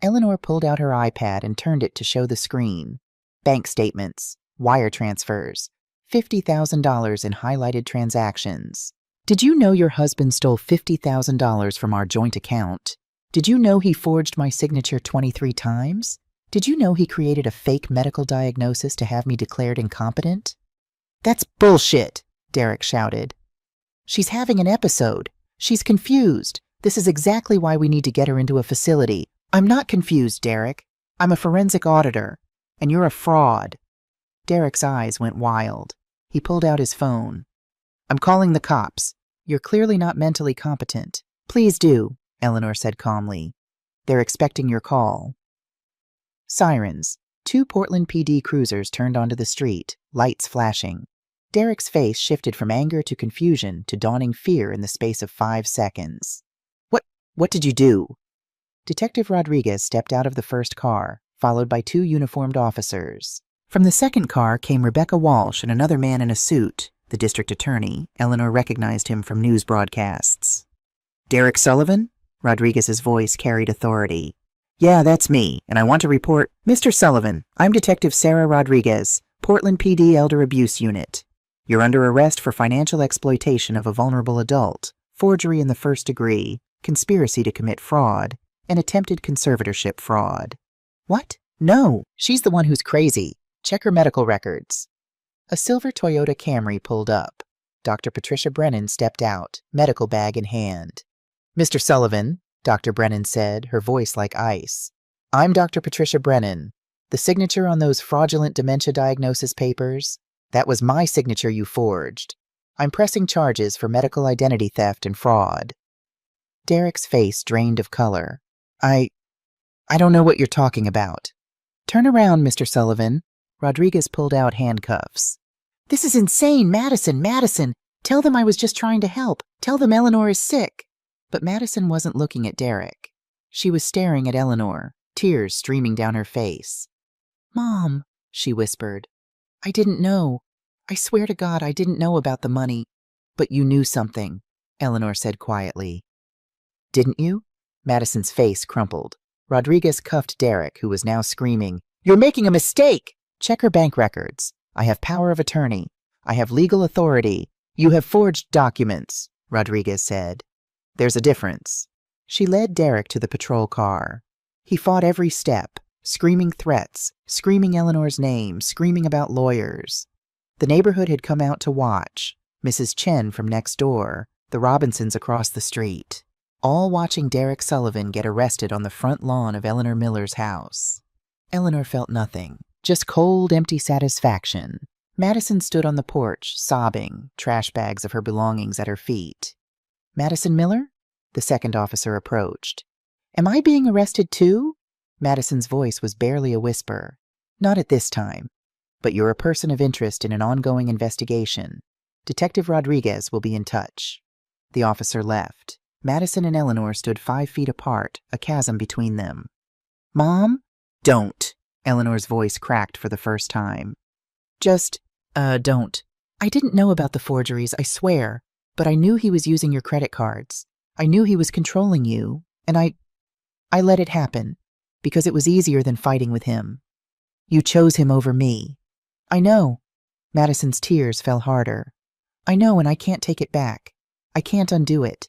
Eleanor pulled out her iPad and turned it to show the screen. Bank statements, wire transfers, $50,000 in highlighted transactions. Did you know your husband stole $50,000 from our joint account? Did you know he forged my signature 23 times? Did you know he created a fake medical diagnosis to have me declared incompetent? That's bullshit, Derek shouted. She's having an episode. She's confused. This is exactly why we need to get her into a facility. I'm not confused, Derek. I'm a forensic auditor, and you're a fraud. Derek's eyes went wild. He pulled out his phone. I'm calling the cops. You're clearly not mentally competent. Please do, Eleanor said calmly. They're expecting your call. Sirens. 2 Portland PD cruisers turned onto the street, lights flashing. Derek's face shifted from anger to confusion to dawning fear in the space of 5 seconds. What did you do? Detective Rodriguez stepped out of the first car, followed by 2 uniformed officers. From the second car came Rebecca Walsh and another man in a suit. The district attorney. Eleanor recognized him from news broadcasts. Derek Sullivan? Rodriguez's voice carried authority. Yeah, that's me, and I want to report. Mr. Sullivan, I'm Detective Sarah Rodriguez, Portland PD Elder Abuse Unit. You're under arrest for financial exploitation of a vulnerable adult, forgery in the first degree, conspiracy to commit fraud, and attempted conservatorship fraud. What? No, she's the one who's crazy. Check her medical records. A silver Toyota Camry pulled up. Dr. Patricia Brennan stepped out, medical bag in hand. Mr. Sullivan, Dr. Brennan said, her voice like ice. I'm Dr. Patricia Brennan. The signature on those fraudulent dementia diagnosis papers, that was my signature you forged. I'm pressing charges for medical identity theft and fraud. Derek's face drained of color. I don't know what you're talking about. Turn around, Mr. Sullivan. Rodriguez pulled out handcuffs. This is insane, Madison. Tell them I was just trying to help. Tell them Eleanor is sick. But Madison wasn't looking at Derek. She was staring at Eleanor, tears streaming down her face. Mom, she whispered. I didn't know. I swear to God I didn't know about the money. But you knew something, Eleanor said quietly. Didn't you? Madison's face crumpled. Rodriguez cuffed Derek, who was now screaming, You're making a mistake! Check her bank records. I have power of attorney. I have legal authority. You have forged documents, Rodriguez said. There's a difference. She led Derek to the patrol car. He fought every step, screaming threats, screaming Eleanor's name, screaming about lawyers. The neighborhood had come out to watch. Mrs. Chen from next door, the Robinsons across the street, all watching Derek Sullivan get arrested on the front lawn of Eleanor Miller's house. Eleanor felt nothing, just cold, empty satisfaction. Madison stood on the porch, sobbing, trash bags of her belongings at her feet. Madison Miller? The second officer approached. Am I being arrested too? Madison's voice was barely a whisper. Not at this time. But you're a person of interest in an ongoing investigation. Detective Rodriguez will be in touch. The officer left. Madison and Eleanor stood 5 feet apart, a chasm between them. Mom? Don't. Eleanor's voice cracked for the first time. Just, don't. I didn't know about the forgeries, I swear. But I knew he was using your credit cards. I knew he was controlling you, and I let it happen, because it was easier than fighting with him. You chose him over me. I know. Madison's tears fell harder. I know, and I can't take it back. I can't undo it.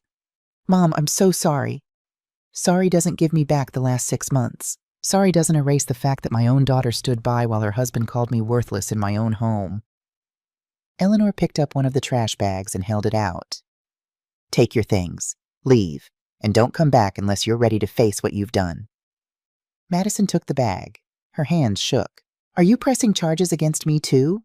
Mom, I'm so sorry. Sorry doesn't give me back the last 6 months. Sorry doesn't erase the fact that my own daughter stood by while her husband called me worthless in my own home. Eleanor picked up one of the trash bags and held it out. Take your things, leave, and don't come back unless you're ready to face what you've done. Madison took the bag. Her hands shook. Are you pressing charges against me too?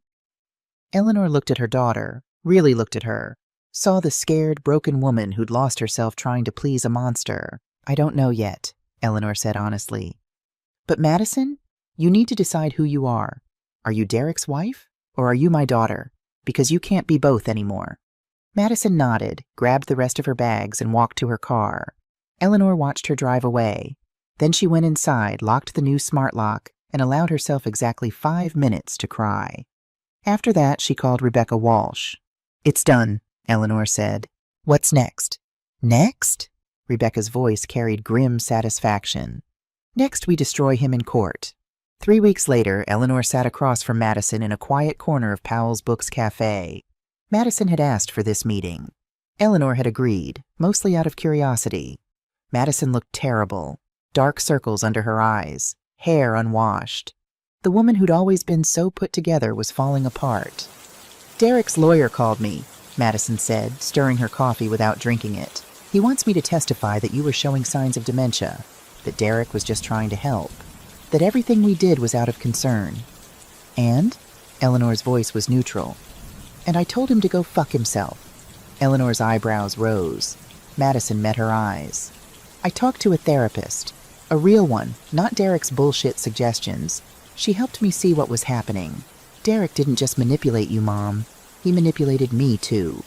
Eleanor looked at her daughter, really looked at her, saw the scared, broken woman who'd lost herself trying to please a monster. I don't know yet. Eleanor said honestly. But Madison, you need to decide who you are. Are you Derek's wife, or are you my daughter? Because you can't be both anymore. Madison nodded, grabbed the rest of her bags, and walked to her car. Eleanor watched her drive away. Then she went inside, locked the new smart lock, and allowed herself exactly 5 minutes to cry. After that, she called Rebecca Walsh. "It's done," Eleanor said. "What's next?" "Next?" Rebecca's voice carried grim satisfaction. "Next, we destroy him in court." 3 weeks later, Eleanor sat across from Madison in a quiet corner of Powell's Books Cafe. Madison had asked for this meeting. Eleanor had agreed, mostly out of curiosity. Madison looked terrible. Dark circles under her eyes, hair unwashed. The woman who'd always been so put together was falling apart. "Derek's lawyer called me," Madison said, stirring her coffee without drinking it. "He wants me to testify that you were showing signs of dementia, that Derek was just trying to help, that everything we did was out of concern." "And?" Eleanor's voice was neutral. "And I told him to go fuck himself." Eleanor's eyebrows rose. Madison met her eyes. "I talked to a therapist. A real one, not Derek's bullshit suggestions. She helped me see what was happening. Derek didn't just manipulate you, Mom. He manipulated me, too."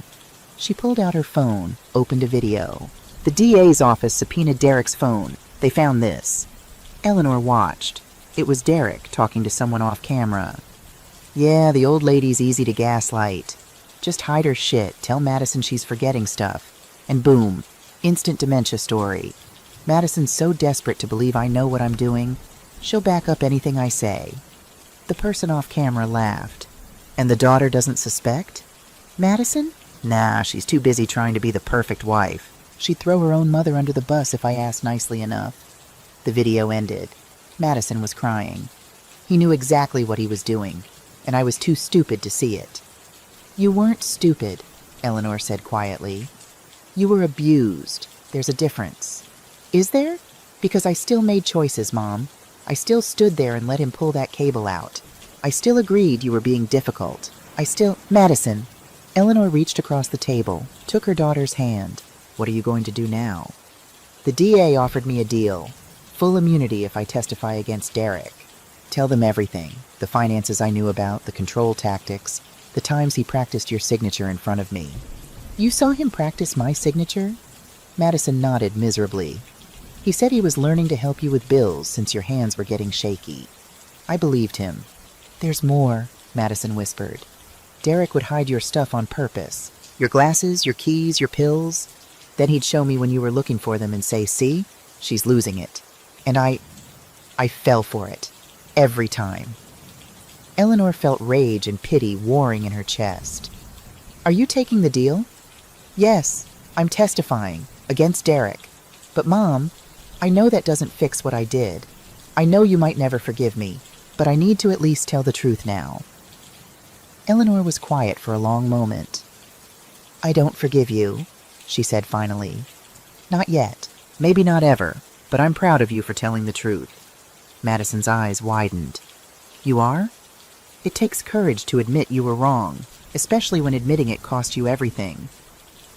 She pulled out her phone, opened a video. "The DA's office subpoenaed Derek's phone. They found this." Eleanor watched. It was Derek talking to someone off camera. "Yeah, the old lady's easy to gaslight. Just hide her shit, tell Madison she's forgetting stuff. And boom, instant dementia story. Madison's so desperate to believe I know what I'm doing, she'll back up anything I say." The person off camera laughed. "And the daughter doesn't suspect?" "Madison? Nah, she's too busy trying to be the perfect wife. She'd throw her own mother under the bus if I asked nicely enough." The video ended. Madison was crying. He knew exactly what he was doing, and I was too stupid to see it. "You weren't stupid," Eleanor said quietly. "You were abused. There's a difference." "Is there? Because I still made choices, Mom. I still stood there and let him pull that cable out. I still agreed you were being difficult. Madison." Eleanor reached across the table, took her daughter's hand. "What are you going to do now?" "The DA offered me a deal. Full immunity if I testify against Derek. Tell them everything. The finances I knew about, the control tactics, the times he practiced your signature in front of me." "You saw him practice my signature?" Madison nodded miserably. "He said he was learning to help you with bills since your hands were getting shaky." I believed him. "There's more," Madison whispered. "Derek would hide your stuff on purpose. Your glasses, your keys, your pills. Then he'd show me when you were looking for them and say, 'See, she's losing it.' And I fell for it. Every time." Eleanor felt rage and pity warring in her chest. "Are you taking the deal?" "Yes, I'm testifying. Against Derek. But Mom, I know that doesn't fix what I did. I know you might never forgive me, but I need to at least tell the truth now." Eleanor was quiet for a long moment. "I don't forgive you," she said finally. "Not yet. Maybe not ever, but I'm proud of you for telling the truth." Madison's eyes widened. "You are? It takes courage to admit you were wrong, especially when admitting it cost you everything."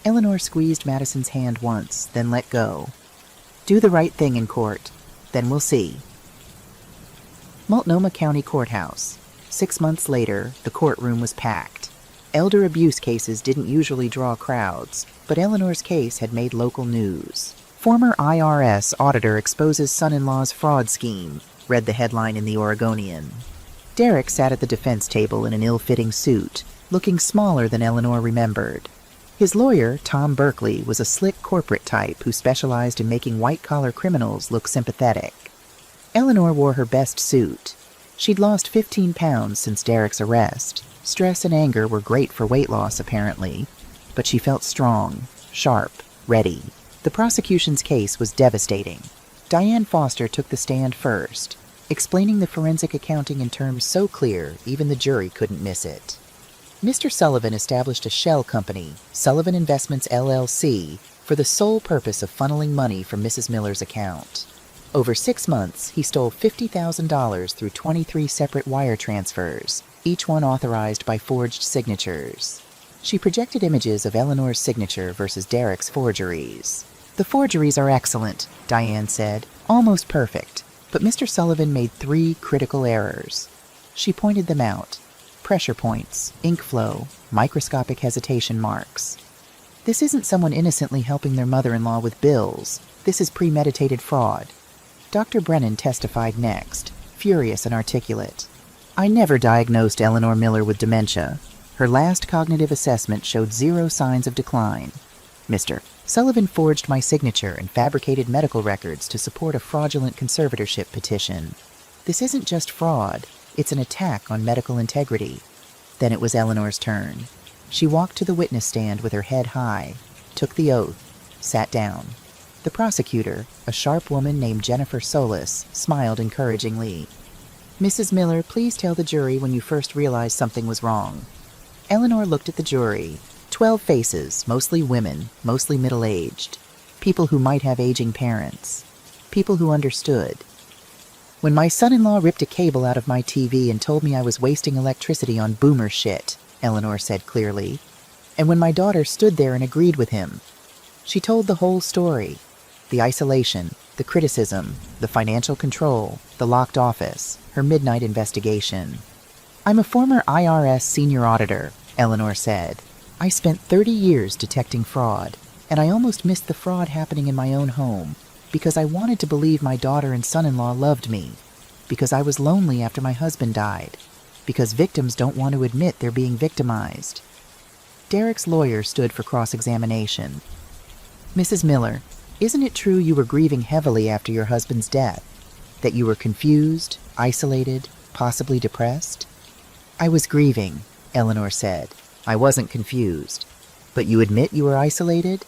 Eleanor squeezed Madison's hand once, then let go. "Do the right thing in court. Then we'll see." Multnomah County Courthouse. 6 months later, the courtroom was packed. Elder abuse cases didn't usually draw crowds, but Eleanor's case had made local news. "Former IRS auditor exposes son-in-law's fraud scheme," read the headline in the Oregonian. Derek sat at the defense table in an ill-fitting suit, looking smaller than Eleanor remembered. His lawyer, Tom Berkeley, was a slick corporate type who specialized in making white-collar criminals look sympathetic. Eleanor wore her best suit. She'd lost 15 pounds since Derek's arrest. Stress and anger were great for weight loss, apparently, but she felt strong, sharp, ready. The prosecution's case was devastating. Diane Foster took the stand first, explaining the forensic accounting in terms so clear even the jury couldn't miss it. Mr. Sullivan established a shell company, Sullivan Investments LLC, for the sole purpose of funneling money from Mrs. Miller's account. Over 6 months, he stole $50,000 through 23 separate wire transfers, each one authorized by forged signatures. She projected images of Eleanor's signature versus Derek's forgeries. "The forgeries are excellent," Diane said. Almost perfect, but Mr. Sullivan made 3 critical errors. She pointed them out. Pressure points, ink flow, microscopic hesitation marks. This isn't someone innocently helping their mother-in-law with bills. This is premeditated fraud. Dr. Brennan testified next, furious and articulate. I never diagnosed Eleanor Miller with dementia. Her last cognitive assessment showed 0 signs of decline. Mr. Sullivan forged my signature and fabricated medical records to support a fraudulent conservatorship petition. This isn't just fraud, it's an attack on medical integrity. Then it was Eleanor's turn. She walked to the witness stand with her head high, took the oath, sat down. The prosecutor, a sharp woman named Jennifer Solis, smiled encouragingly. Mrs. Miller, please tell the jury when you first realized something was wrong. Eleanor looked at the jury. 12 faces, mostly women, mostly middle-aged. People who might have aging parents. People who understood. When my son-in-law ripped a cable out of my TV and told me I was wasting electricity on boomer shit, Eleanor said clearly. And when my daughter stood there and agreed with him. She told the whole story. The isolation, the criticism, the financial control, the locked office, her midnight investigation. I'm a former IRS senior auditor, Eleanor said. I spent 30 years detecting fraud, and I almost missed the fraud happening in my own home because I wanted to believe my daughter and son-in-law loved me, because I was lonely after my husband died, because victims don't want to admit they're being victimized. Derek's lawyer stood for cross-examination. Mrs. Miller, isn't it true you were grieving heavily after your husband's death? That you were confused, isolated, possibly depressed? I was grieving, Eleanor said. I wasn't confused. But you admit you were isolated?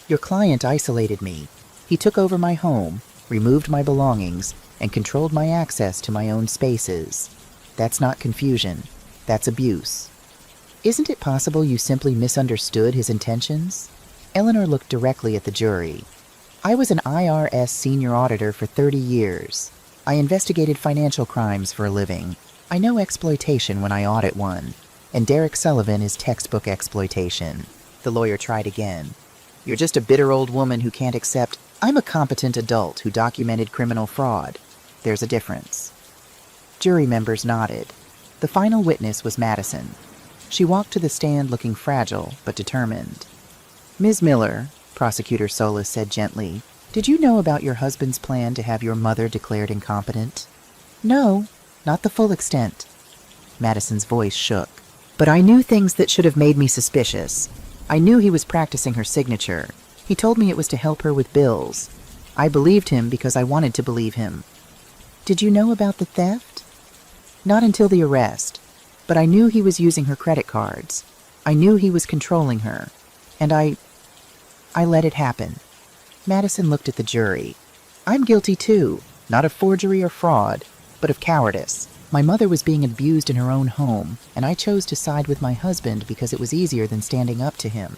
Your client isolated me. He took over my home, removed my belongings, and controlled my access to my own spaces. That's not confusion. That's abuse. Isn't it possible you simply misunderstood his intentions? Eleanor looked directly at the jury. I was an IRS senior auditor for 30 years. I investigated financial crimes for a living. I know exploitation when I audit one. And Derek Sullivan is textbook exploitation. The lawyer tried again. You're just a bitter old woman who can't accept, I'm a competent adult who documented criminal fraud. There's a difference. Jury members nodded. The final witness was Madison. She walked to the stand looking fragile but determined. Ms. Miller, Prosecutor Solis said gently, did you know about your husband's plan to have your mother declared incompetent? No, not the full extent. Madison's voice shook. But I knew things that should have made me suspicious. I knew he was practicing her signature. He told me it was to help her with bills. I believed him because I wanted to believe him. Did you know about the theft? Not until the arrest. But I knew he was using her credit cards. I knew he was controlling her. And I let it happen. Madison looked at the jury. I'm guilty too, not of forgery or fraud, but of cowardice. My mother was being abused in her own home, and I chose to side with my husband because it was easier than standing up to him.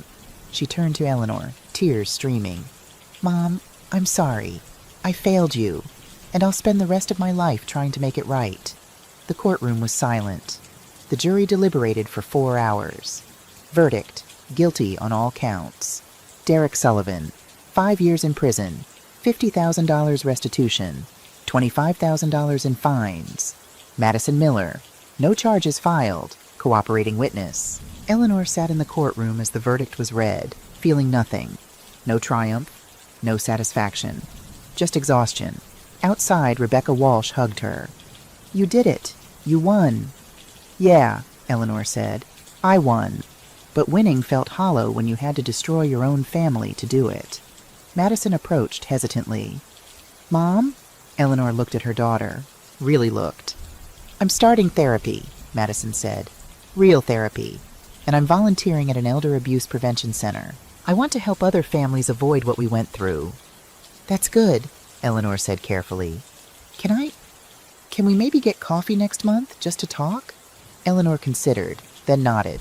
She turned to Eleanor, tears streaming. Mom, I'm sorry. I failed you, and I'll spend the rest of my life trying to make it right. The courtroom was silent. The jury deliberated for 4 hours. Verdict, guilty on all counts. Derek Sullivan, 5 years in prison, $50,000 restitution, $25,000 in fines. Madison Miller, no charges filed, cooperating witness. Eleanor sat in the courtroom as the verdict was read, feeling nothing. No triumph, no satisfaction, just exhaustion. Outside, Rebecca Walsh hugged her. You did it. You won. Yeah, Eleanor said. I won. But winning felt hollow when you had to destroy your own family to do it. Madison approached hesitantly. Mom? Eleanor looked at her daughter. Really looked. I'm starting therapy, Madison said. Real therapy. And I'm volunteering at an elder abuse prevention center. I want to help other families avoid what we went through. That's good, Eleanor said carefully. Can we maybe get coffee next month, just to talk? Eleanor considered, then nodded.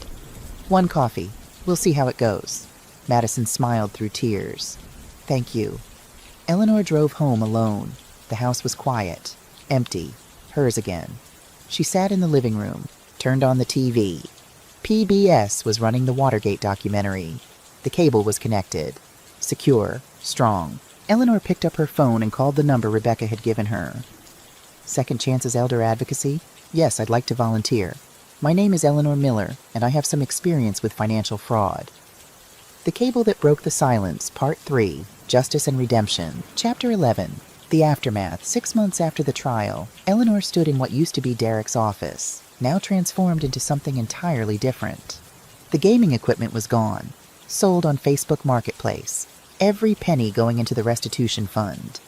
1 coffee. We'll see how it goes. Madison smiled through tears. Thank you. Eleanor drove home alone. The house was quiet, empty, hers again. She sat in the living room, turned on the TV. PBS was running the Watergate documentary. The cable was connected. Secure, strong. Eleanor picked up her phone and called the number Rebecca had given her. Second Chances Elder Advocacy? Yes, I'd like to volunteer. My name is Eleanor Miller, and I have some experience with financial fraud. The Cable That Broke the Silence, Part 3, Justice and Redemption, Chapter 11, The Aftermath. 6 months after the trial, Eleanor stood in what used to be Derek's office, now transformed into something entirely different. The gaming equipment was gone, sold on Facebook Marketplace, every penny going into the restitution fund.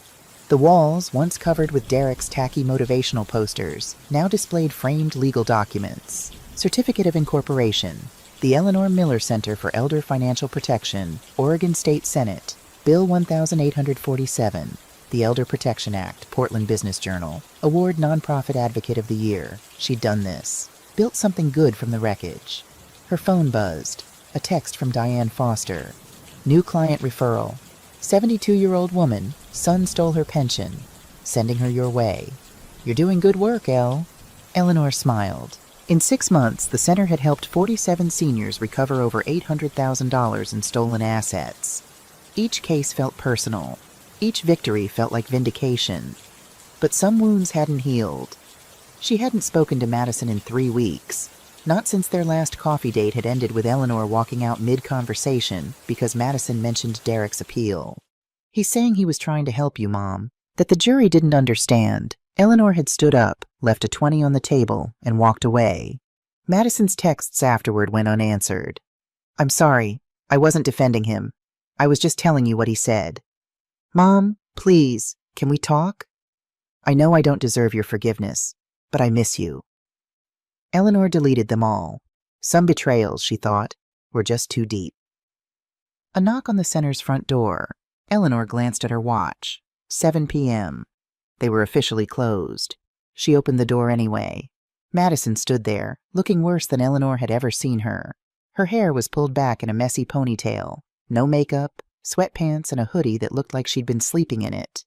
The walls, once covered with Derek's tacky motivational posters, now displayed framed legal documents. Certificate of Incorporation, the Eleanor Miller Center for Elder Financial Protection, Oregon State Senate, Bill 1847, the Elder Protection Act, Portland Business Journal, Award Nonprofit Advocate of the Year. She'd done this. Built something good from the wreckage. Her phone buzzed. A text from Diane Foster. New client referral. 72-year-old woman, son stole her pension. Sending her your way. You're doing good work, Elle. Eleanor smiled. In 6 months, the center had helped 47 seniors recover over $800,000 in stolen assets. Each case felt personal. Each victory felt like vindication. But some wounds hadn't healed. She hadn't spoken to Madison in 3 weeks. Not since their last coffee date had ended with Eleanor walking out mid-conversation because Madison mentioned Derek's appeal. He's saying he was trying to help you, Mom. That the jury didn't understand. Eleanor had stood up, left a 20 on the table, and walked away. Madison's texts afterward went unanswered. I'm sorry. I wasn't defending him. I was just telling you what he said. Mom, please, can we talk? I know I don't deserve your forgiveness, but I miss you. Eleanor deleted them all. Some betrayals, she thought, were just too deep. A knock on the center's front door. Eleanor glanced at her watch. 7 p.m. They were officially closed. She opened the door anyway. Madison stood there, looking worse than Eleanor had ever seen her. Her hair was pulled back in a messy ponytail. No makeup, sweatpants, and a hoodie that looked like she'd been sleeping in it.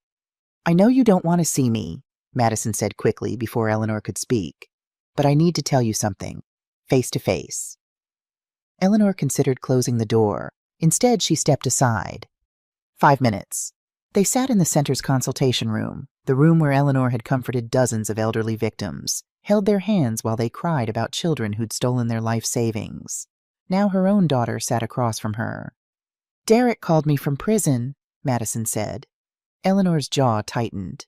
I know you don't want to see me, Madison said quickly before Eleanor could speak. But I need to tell you something, face to face. Eleanor considered closing the door. Instead, she stepped aside. 5 minutes. They sat in the center's consultation room, the room where Eleanor had comforted dozens of elderly victims, held their hands while they cried about children who'd stolen their life savings. Now her own daughter sat across from her. Derek called me from prison, Madison said. Eleanor's jaw tightened.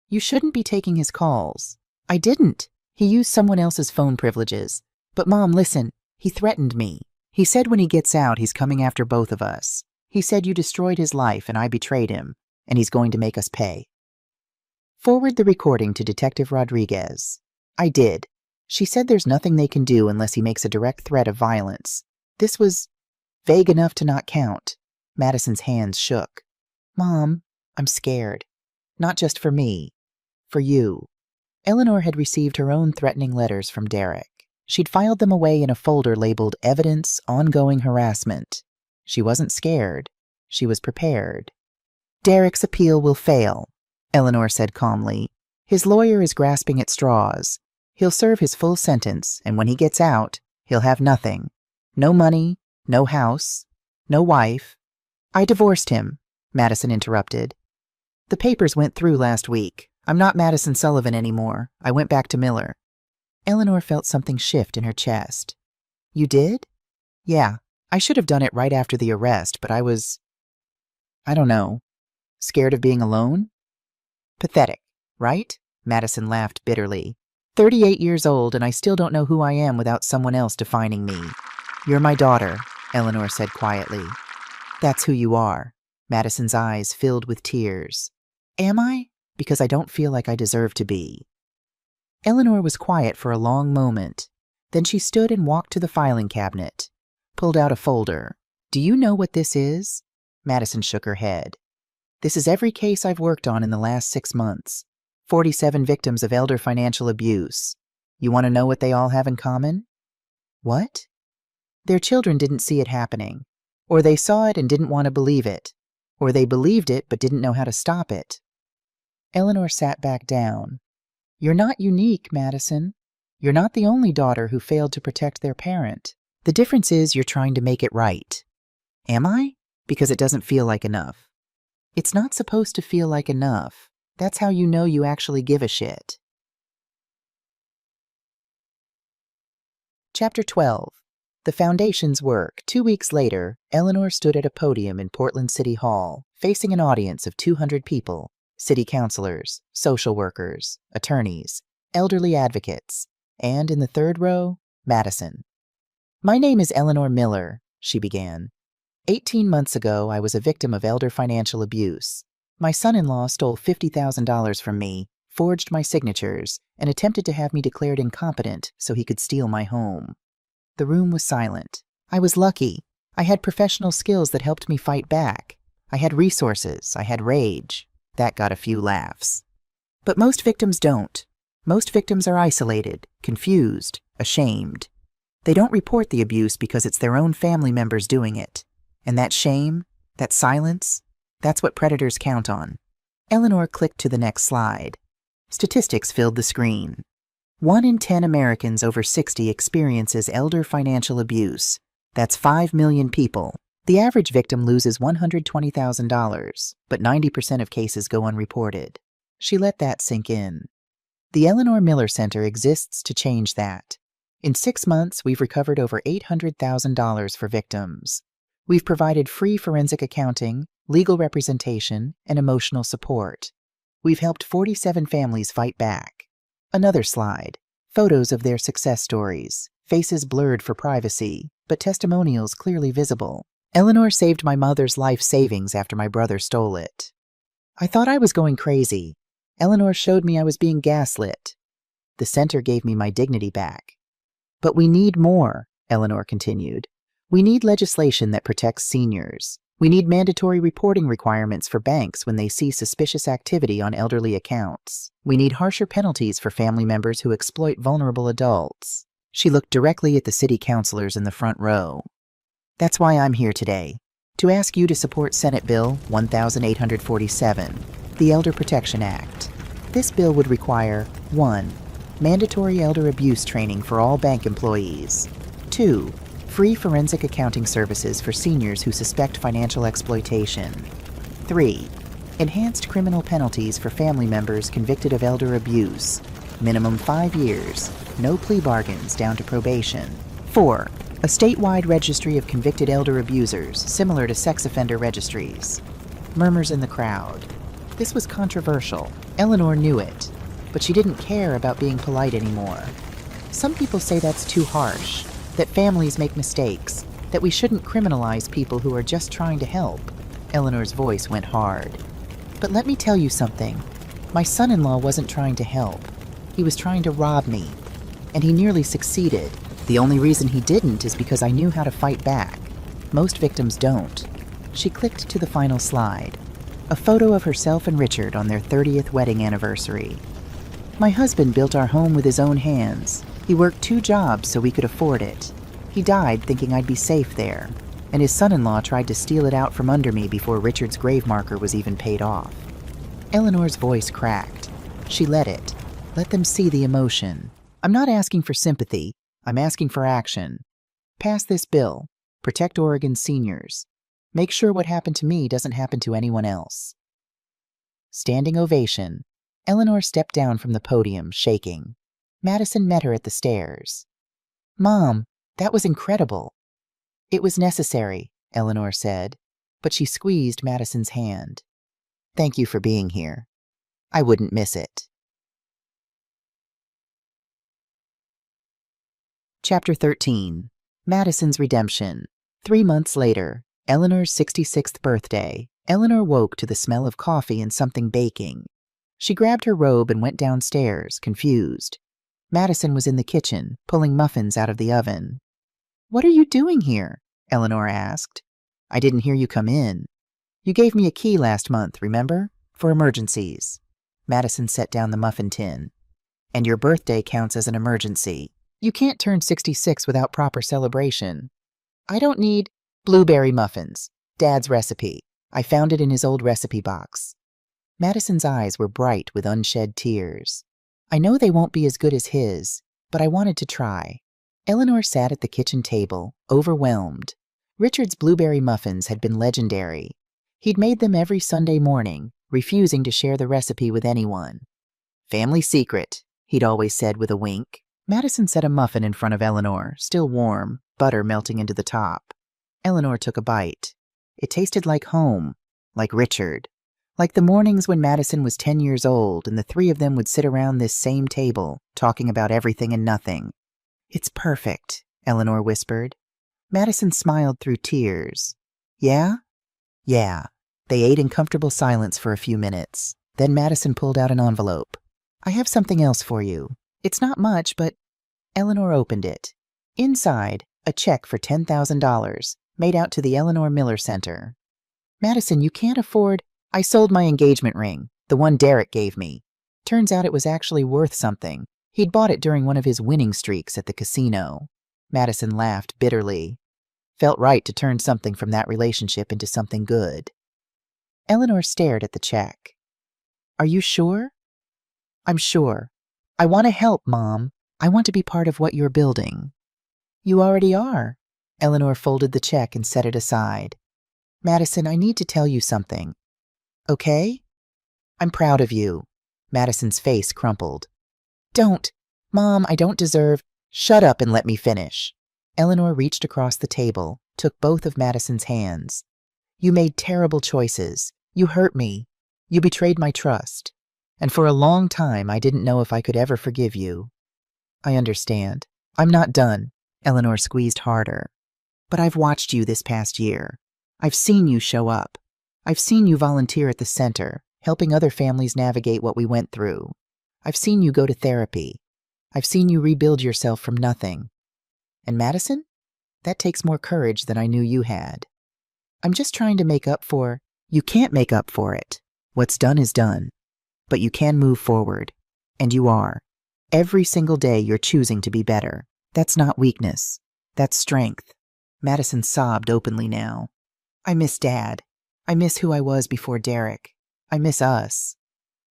You shouldn't be taking his calls. I didn't. He used someone else's phone privileges. But Mom, listen, he threatened me. He said when he gets out, he's coming after both of us. He said you destroyed his life and I betrayed him, and he's going to make us pay. Forward the recording to Detective Rodriguez. I did. She said there's nothing they can do unless he makes a direct threat of violence. This was vague enough to not count. Madison's hands shook. Mom, I'm scared. Not just for me. For you. Eleanor had received her own threatening letters from Derek. She'd filed them away in a folder labeled Evidence, Ongoing Harassment. She wasn't scared. She was prepared. Derek's appeal will fail, Eleanor said calmly. His lawyer is grasping at straws. He'll serve his full sentence, and when he gets out, he'll have nothing. No money, no house, no wife. I divorced him, Madison interrupted. The papers went through last week. I'm not Madison Sullivan anymore. I went back to Miller. Eleanor felt something shift in her chest. You did? Yeah. I should have done it right after the arrest, but I don't know, scared of being alone? Pathetic, right? Madison laughed bitterly. 38 years old, and I still don't know who I am without someone else defining me. You're my daughter, Eleanor said quietly. That's who you are. Madison's eyes filled with tears. Am I? Because I don't feel like I deserve to be. Eleanor was quiet for a long moment. Then she stood and walked to the filing cabinet. Pulled out a folder. Do you know what this is? Madison shook her head. This is every case I've worked on in the last 6 months. 47 victims of elder financial abuse. You want to know what they all have in common? What? Their children didn't see it happening. Or they saw it and didn't want to believe it. Or they believed it but didn't know how to stop it. Eleanor sat back down. You're not unique, Madison. You're not the only daughter who failed to protect their parent. The difference is you're trying to make it right. Am I? Because it doesn't feel like enough. It's not supposed to feel like enough. That's how you know you actually give a shit. Chapter 12. The Foundation's Work. 2 weeks later, Eleanor stood at a podium in Portland City Hall, facing an audience of 200 people, city councilors, social workers, attorneys, elderly advocates, and in the third row, Madison. "My name is Eleanor Miller," she began. 18 months ago, I was a victim of elder financial abuse. My son-in-law stole $50,000 from me, forged my signatures, and attempted to have me declared incompetent so he could steal my home. The room was silent. I was lucky. I had professional skills that helped me fight back. I had resources. I had rage. That got a few laughs. But most victims don't. Most victims are isolated, confused, ashamed. They don't report the abuse because it's their own family members doing it. And that shame, that silence, that's what predators count on. Eleanor clicked to the next slide. Statistics filled the screen. 1 in 10 Americans over 60 experiences elder financial abuse. That's 5 million people. The average victim loses $120,000, but 90% of cases go unreported. She let that sink in. The Eleanor Miller Center exists to change that. In 6 months, we've recovered over $800,000 for victims. We've provided free forensic accounting, legal representation, and emotional support. We've helped 47 families fight back. Another slide. Photos of their success stories. Faces blurred for privacy, but testimonials clearly visible. Eleanor saved my mother's life savings after my brother stole it. I thought I was going crazy. Eleanor showed me I was being gaslit. The center gave me my dignity back. But we need more, Eleanor continued. We need legislation that protects seniors. We need mandatory reporting requirements for banks when they see suspicious activity on elderly accounts. We need harsher penalties for family members who exploit vulnerable adults. She looked directly at the city councilors in the front row. That's why I'm here today, to ask you to support Senate Bill 1847, the Elder Protection Act. This bill would require 1. Mandatory elder abuse training for all bank employees. 2. Free forensic accounting services for seniors who suspect financial exploitation. 3. Enhanced criminal penalties for family members convicted of elder abuse. Minimum 5 years. No plea bargains down to probation. 4. A statewide registry of convicted elder abusers, similar to sex offender registries. Murmurs in the crowd. This was controversial. Eleanor knew it, but she didn't care about being polite anymore. Some people say that's too harsh, that families make mistakes, that we shouldn't criminalize people who are just trying to help. Eleanor's voice went hard. But let me tell you something. My son-in-law wasn't trying to help. He was trying to rob me. And he nearly succeeded. The only reason he didn't is because I knew how to fight back. Most victims don't. She clicked to the final slide. A photo of herself and Richard on their 30th wedding anniversary. My husband built our home with his own hands. He worked 2 jobs so we could afford it. He died thinking I'd be safe there, and his son-in-law tried to steal it out from under me before Richard's grave marker was even paid off. Eleanor's voice cracked. She let it. Let them see the emotion. I'm not asking for sympathy. I'm asking for action. Pass this bill. Protect Oregon's seniors. Make sure what happened to me doesn't happen to anyone else. Standing ovation. Eleanor stepped down from the podium, shaking. Madison met her at the stairs. Mom, that was incredible. It was necessary, Eleanor said, but she squeezed Madison's hand. Thank you for being here. I wouldn't miss it. Chapter 13. Madison's Redemption. 3 months later, Eleanor's 66th birthday, Eleanor woke to the smell of coffee and something baking. She grabbed her robe and went downstairs, confused. Madison was in the kitchen, pulling muffins out of the oven. What are you doing here? Eleanor asked. I didn't hear you come in. You gave me a key last month, remember? For emergencies. Madison set down the muffin tin. And your birthday counts as an emergency. You can't turn 66 without proper celebration. I don't need blueberry muffins. Dad's recipe. I found it in his old recipe box. Madison's eyes were bright with unshed tears. I know they won't be as good as his, but I wanted to try. Eleanor sat at the kitchen table, overwhelmed. Richard's blueberry muffins had been legendary. He'd made them every Sunday morning, refusing to share the recipe with anyone. "Family secret," he'd always said with a wink. Madison set a muffin in front of Eleanor, still warm, butter melting into the top. Eleanor took a bite. It tasted like home, like Richard, like the mornings when Madison was 10 years old and the three of them would sit around this same table, talking about everything and nothing. "It's perfect," Eleanor whispered. Madison smiled through tears. "Yeah?" "Yeah." They ate in comfortable silence for a few minutes. Then Madison pulled out an envelope. "I have something else for you. It's not much, but—" Eleanor opened it. Inside, a check for $10,000, made out to the Eleanor Miller Center. "Madison, you can't afford—" "I sold my engagement ring, the one Derek gave me. Turns out it was actually worth something. He'd bought it during one of his winning streaks at the casino." Madison laughed bitterly. Felt right to turn something from that relationship into something good. Eleanor stared at the check. "Are you sure?" "I'm sure. I want to help, Mom. I want to be part of what you're building." "You already are." Eleanor folded the check and set it aside. "Madison, I need to tell you something." "Okay?" "I'm proud of you." Madison's face crumpled. "Don't. Mom, I don't deserve—" "Shut up and let me finish." Eleanor reached across the table, took both of Madison's hands. "You made terrible choices. You hurt me. You betrayed my trust. And for a long time, I didn't know if I could ever forgive you." "I understand. I'm not done." Eleanor squeezed harder. "But I've watched you this past year. I've seen you show up. I've seen you volunteer at the center, helping other families navigate what we went through. I've seen you go to therapy. I've seen you rebuild yourself from nothing. And Madison, that takes more courage than I knew you had. I'm just trying to make up for—" "You can't make up for it. What's done is done. But you can move forward. And you are. Every single day you're choosing to be better. That's not weakness. That's strength." Madison sobbed openly now. "I miss Dad. I miss who I was before Derek. I miss us."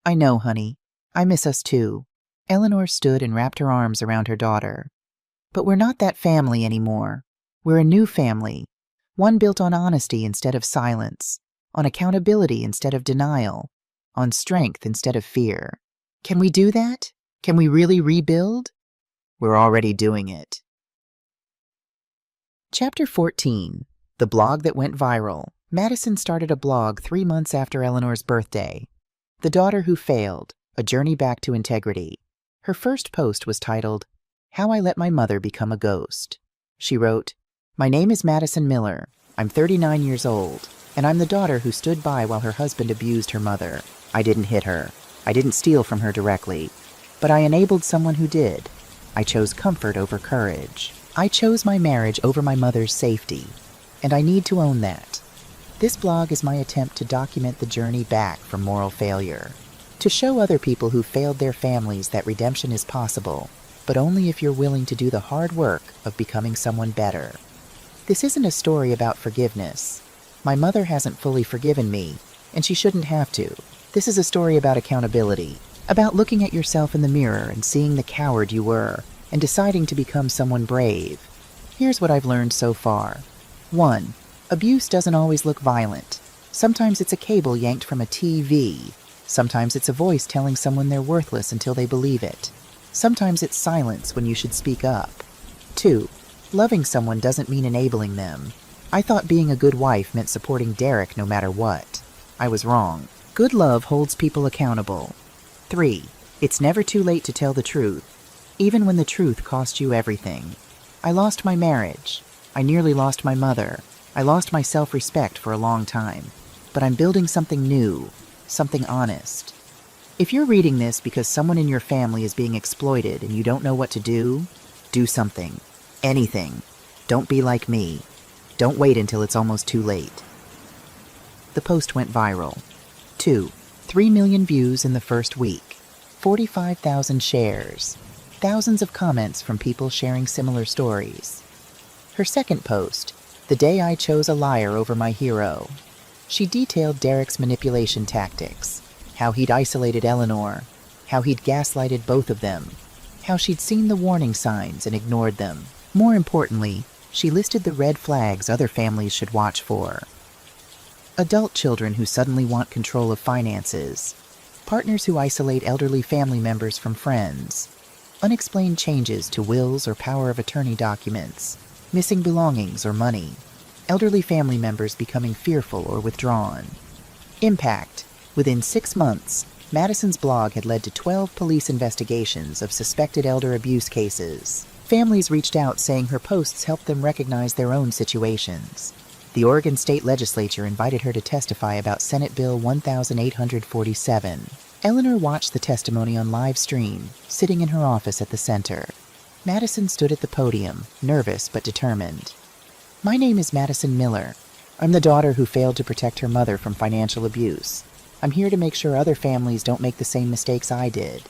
"I know, honey. I miss us too." Eleanor stood and wrapped her arms around her daughter. "But we're not that family anymore. We're a new family. One built on honesty instead of silence, on accountability instead of denial, on strength instead of fear. Can we do that? Can we really rebuild?" "We're already doing it." Chapter 14. The Blog That Went Viral. Madison started a blog 3 months after Eleanor's birthday. The Daughter Who Failed, A Journey Back to Integrity. Her first post was titled, "How I Let My Mother Become a Ghost." She wrote, "My name is Madison Miller. I'm 39 years old, and I'm the daughter who stood by while her husband abused her mother. I didn't hit her. I didn't steal from her directly. But I enabled someone who did. I chose comfort over courage. I chose my marriage over my mother's safety. And I need to own that. This blog is my attempt to document the journey back from moral failure, to show other people who failed their families that redemption is possible, but only if you're willing to do the hard work of becoming someone better. This isn't a story about forgiveness. My mother hasn't fully forgiven me, and she shouldn't have to. This is a story about accountability, about looking at yourself in the mirror and seeing the coward you were, and deciding to become someone brave. Here's what I've learned so far. 1. Abuse doesn't always look violent. Sometimes it's a cable yanked from a TV. Sometimes it's a voice telling someone they're worthless until they believe it. Sometimes it's silence when you should speak up. 2. Loving someone doesn't mean enabling them. I thought being a good wife meant supporting Derek no matter what. I was wrong. Good love holds people accountable. 3. It's never too late to tell the truth, even when the truth cost you everything. I lost my marriage. I nearly lost my mother. I lost my self-respect for a long time. But I'm building something new, something honest. If you're reading this because someone in your family is being exploited and you don't know what to do something. Anything. Don't be like me. Don't wait until it's almost too late. The post went viral. 2. 3 million views in the first week. 45,000 shares. Thousands of comments from people sharing similar stories. Her second post, The Day I Chose a Liar Over My Hero. She detailed Derek's manipulation tactics, how he'd isolated Eleanor, how he'd gaslighted both of them, how she'd seen the warning signs and ignored them. More importantly, she listed the red flags other families should watch for. Adult children who suddenly want control of finances. Partners who isolate elderly family members from friends. Unexplained changes to wills or power of attorney documents. Missing belongings or money. Elderly family members becoming fearful or withdrawn. Impact. Within 6 months, Madison's blog had led to 12 police investigations of suspected elder abuse cases. Families reached out saying her posts helped them recognize their own situations. The Oregon State Legislature invited her to testify about Senate Bill 1847. Eleanor watched the testimony on live stream, sitting in her office at the center. Madison stood at the podium, nervous but determined. "My name is Madison Miller. I'm the daughter who failed to protect her mother from financial abuse. I'm here to make sure other families don't make the same mistakes I did."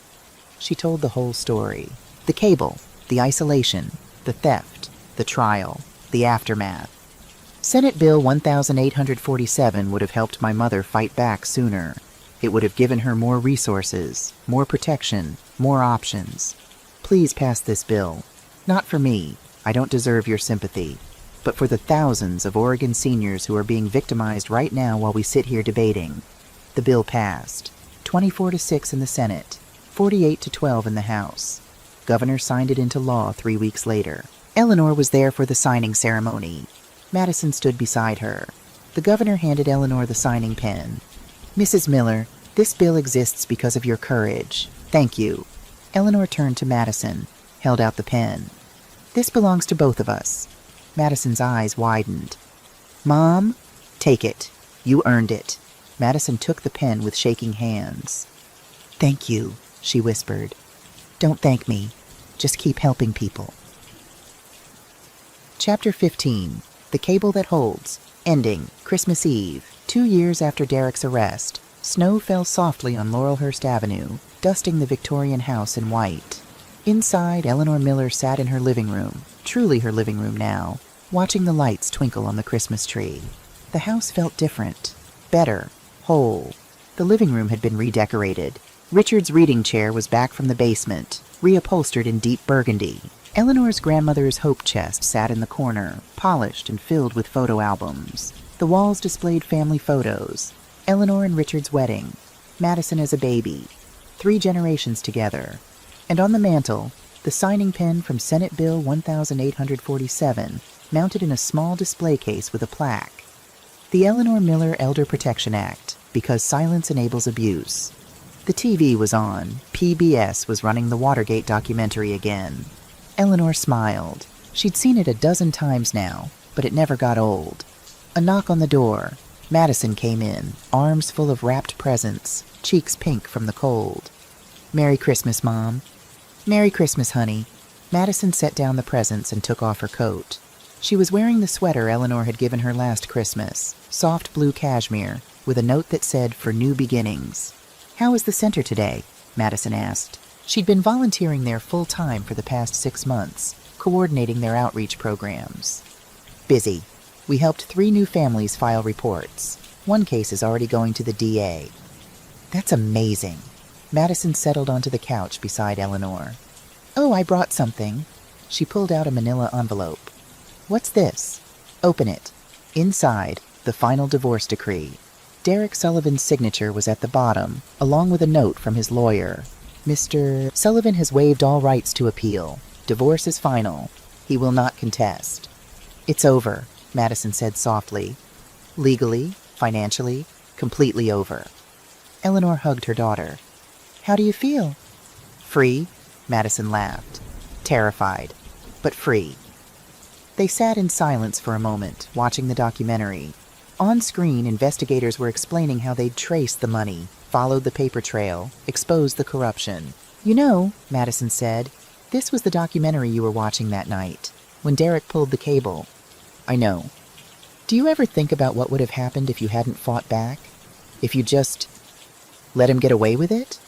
She told the whole story. The cable, the isolation, the theft, the trial, the aftermath. Senate Bill 1847 would have helped my mother fight back sooner. It would have given her more resources, more protection, more options. Please pass this bill. Not for me. I don't deserve your sympathy. But for the thousands of Oregon seniors who are being victimized right now while we sit here debating. The bill passed. 24-6 in the Senate, 48-12 in the House. Governor signed it into law 3 weeks later. Eleanor was there for the signing ceremony. Madison stood beside her. The governor handed Eleanor the signing pen. "Mrs. Miller, this bill exists because of your courage. Thank you." Eleanor turned to Madison, held out the pen. "This belongs to both of us." Madison's eyes widened. "Mom, take it. You earned it." Madison took the pen with shaking hands. "Thank you," she whispered. "Don't thank me. Just keep helping people." Chapter 15. The Cable That Holds. Ending. Christmas Eve. 2 years after Derek's arrest, snow fell softly on Laurelhurst Avenue, dusting the Victorian house in white. Inside, Eleanor Miller sat in her living room, truly her living room now, watching the lights twinkle on the Christmas tree. The house felt different. Better. Whole. The living room had been redecorated. Richard's reading chair was back from the basement, reupholstered in deep burgundy. Eleanor's grandmother's hope chest sat in the corner, polished and filled with photo albums. The walls displayed family photos. Eleanor and Richard's wedding. Madison as a baby. 3 generations together. And on the mantel, the signing pen from Senate Bill 1847, mounted in a small display case with a plaque. The Eleanor Miller Elder Protection Act, because silence enables abuse. The TV was on. PBS was running the Watergate documentary again. Eleanor smiled. She'd seen it a dozen times now, but it never got old. A knock on the door. Madison came in, arms full of wrapped presents, cheeks pink from the cold. "Merry Christmas, Mom." "Merry Christmas, honey." Madison set down the presents and took off her coat. She was wearing the sweater Eleanor had given her last Christmas, soft blue cashmere, with a note that said, "For new beginnings." "How is the center today?" Madison asked. She'd been volunteering there full-time for the past 6 months, coordinating their outreach programs. "Busy. We helped 3 new families file reports. 1 case is already going to the DA. "That's amazing." Madison settled onto the couch beside Eleanor. "Oh, I brought something." She pulled out a manila envelope. "What's this?" "Open it." Inside, the final divorce decree. Derek Sullivan's signature was at the bottom, along with a note from his lawyer. "Mr. Sullivan has waived all rights to appeal. Divorce is final. He will not contest." "It's over," Madison said softly. "Legally, financially, completely over." Eleanor hugged her daughter. "How do you feel?" "Free," Madison laughed. "Terrified, but free." They sat in silence for a moment, watching the documentary. On screen, investigators were explaining how they'd traced the money, followed the paper trail, exposed the corruption. "You know," Madison said, "this was the documentary you were watching that night, when Derek pulled the cable." "I know." "Do you ever think about what would have happened if you hadn't fought back? If you just let him get away with it?"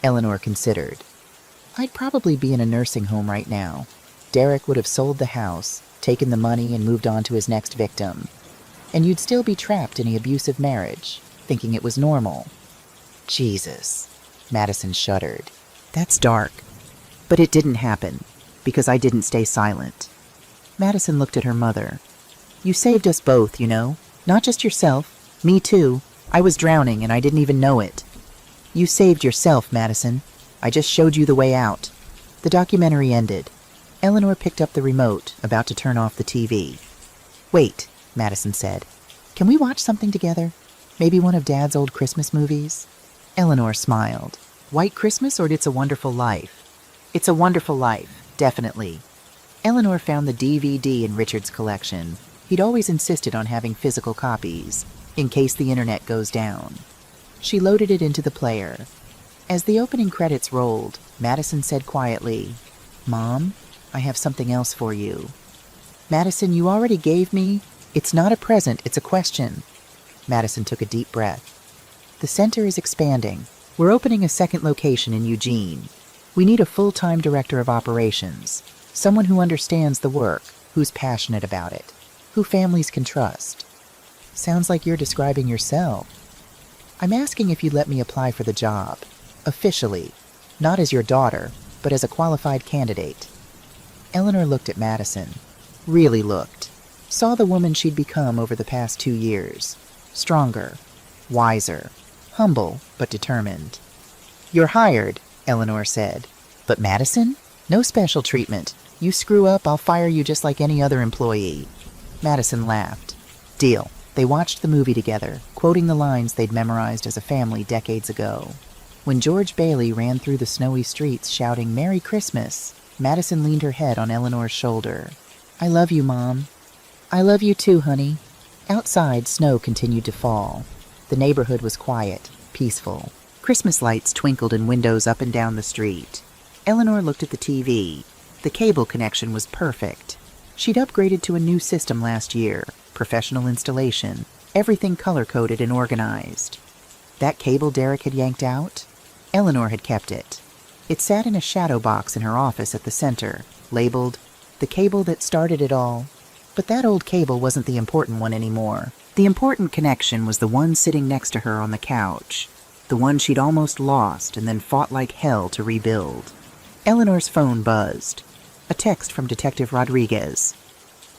Eleanor considered. "I'd probably be in a nursing home right now. Derek would have sold the house, taken the money, and moved on to his next victim. And you'd still be trapped in an abusive marriage, thinking it was normal." "Jesus," Madison shuddered. "That's dark. But it didn't happen, because I didn't stay silent." Madison looked at her mother. "You saved us both, you know. Not just yourself, Me too. I was drowning and I didn't even know it. You saved yourself, Madison. I just showed you the way out. The documentary ended. Eleanor picked up the remote, about to turn off the TV. Wait, Madison said. Can we watch something together? Maybe one of Dad's old Christmas movies? Eleanor smiled. White Christmas or It's a Wonderful Life? It's a Wonderful Life, definitely. Eleanor found the DVD in Richard's collection. He'd always insisted on having physical copies, in case the internet goes down. She loaded it into the player. As the opening credits rolled, Madison said quietly, Mom, I have something else for you. Madison, you already gave me. It's not a present, it's a question. Madison took a deep breath. The center is expanding. We're opening a second location in Eugene. We need a full-time director of operations, someone who understands the work, who's passionate about it, who families can trust. Sounds like you're describing yourself. I'm asking if you'd let me apply for the job, officially, not as your daughter, but as a qualified candidate. Eleanor looked at Madison, really looked, saw the woman she'd become over the past 2 years, stronger, wiser, humble but determined. You're hired, Eleanor said. But Madison? No special treatment. You screw up, I'll fire you just like any other employee. Madison laughed. Deal. They watched the movie together, quoting the lines they'd memorized as a family decades ago. When George Bailey ran through the snowy streets shouting Merry Christmas, Madison leaned her head on Eleanor's shoulder. I love you, Mom. I love you too, honey. Outside, snow continued to fall. The neighborhood was quiet, peaceful. Christmas lights twinkled in windows up and down the street. Eleanor looked at the TV. The cable connection was perfect. She'd upgraded to a new system last year, professional installation, everything color-coded and organized. That cable Derek had yanked out? Eleanor had kept it. It sat in a shadow box in her office at the center, labeled, the cable that started it all. But that old cable wasn't the important one anymore. The important connection was the one sitting next to her on the couch, the one she'd almost lost and then fought like hell to rebuild. Eleanor's phone buzzed. A text from Detective Rodriguez.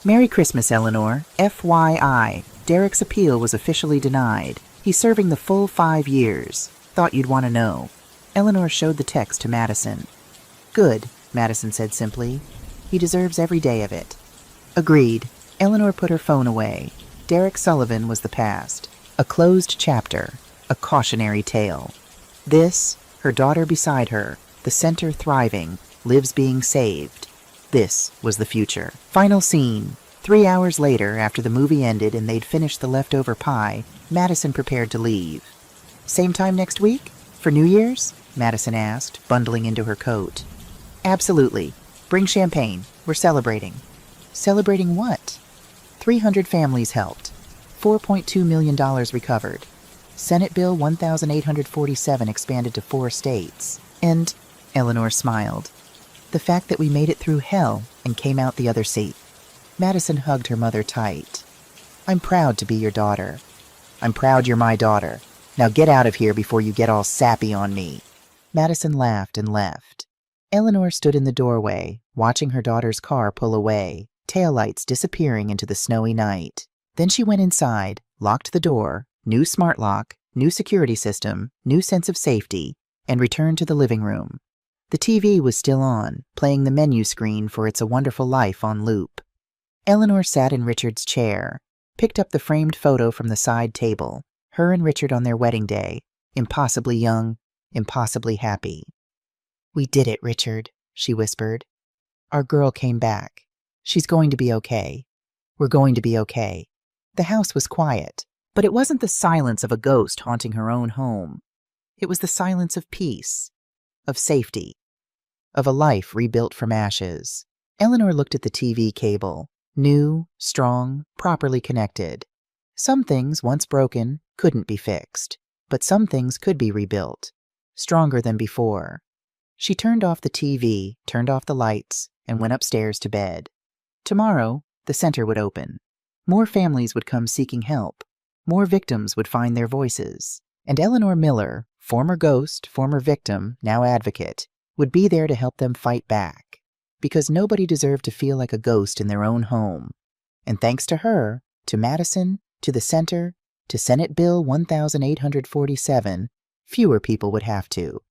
Merry Christmas, Eleanor. FYI, Derek's appeal was officially denied. He's serving the full 5 years. Thought you'd want to know. Eleanor showed the text to Madison. Good, Madison said simply. He deserves every day of it. Agreed. Eleanor put her phone away. Derek Sullivan was the past. A closed chapter. A cautionary tale. This, her daughter beside her, the center thriving, lives being saved. This was the future. Final scene. 3 hours later, after the movie ended and they'd finished the leftover pie, Madison prepared to leave. Same time next week? For New Year's? Madison asked, bundling into her coat. Absolutely. Bring champagne. We're celebrating. Celebrating what? 300 families helped. $4.2 million recovered. Senate Bill 1847 expanded to 4 states. And, Eleanor smiled, the fact that we made it through hell and came out the other side. Madison hugged her mother tight. I'm proud to be your daughter. I'm proud you're my daughter. Now get out of here before you get all sappy on me. Madison laughed and left. Eleanor stood in the doorway, watching her daughter's car pull away, taillights disappearing into the snowy night. Then she went inside, locked the door, new smart lock, new security system, new sense of safety, and returned to the living room. The TV was still on, playing the menu screen for It's a Wonderful Life on loop. Eleanor sat in Richard's chair, picked up the framed photo from the side table, her and Richard on their wedding day, impossibly young, impossibly happy. We did it, Richard, she whispered. Our girl came back. She's going to be okay. We're going to be okay. The house was quiet, but it wasn't the silence of a ghost haunting her own home. It was the silence of peace, of safety, of a life rebuilt from ashes. Eleanor looked at the TV cable, new, strong, properly connected. Some things, once broken, couldn't be fixed, but some things could be rebuilt, stronger than before. She turned off the TV, turned off the lights, and went upstairs to bed. Tomorrow, the center would open. More families would come seeking help. More victims would find their voices. And Eleanor Miller, former ghost, former victim, now advocate, would be there to help them fight back. Because nobody deserved to feel like a ghost in their own home. And thanks to her, to Madison, to the center, To Senate Bill 1847, fewer people would have to.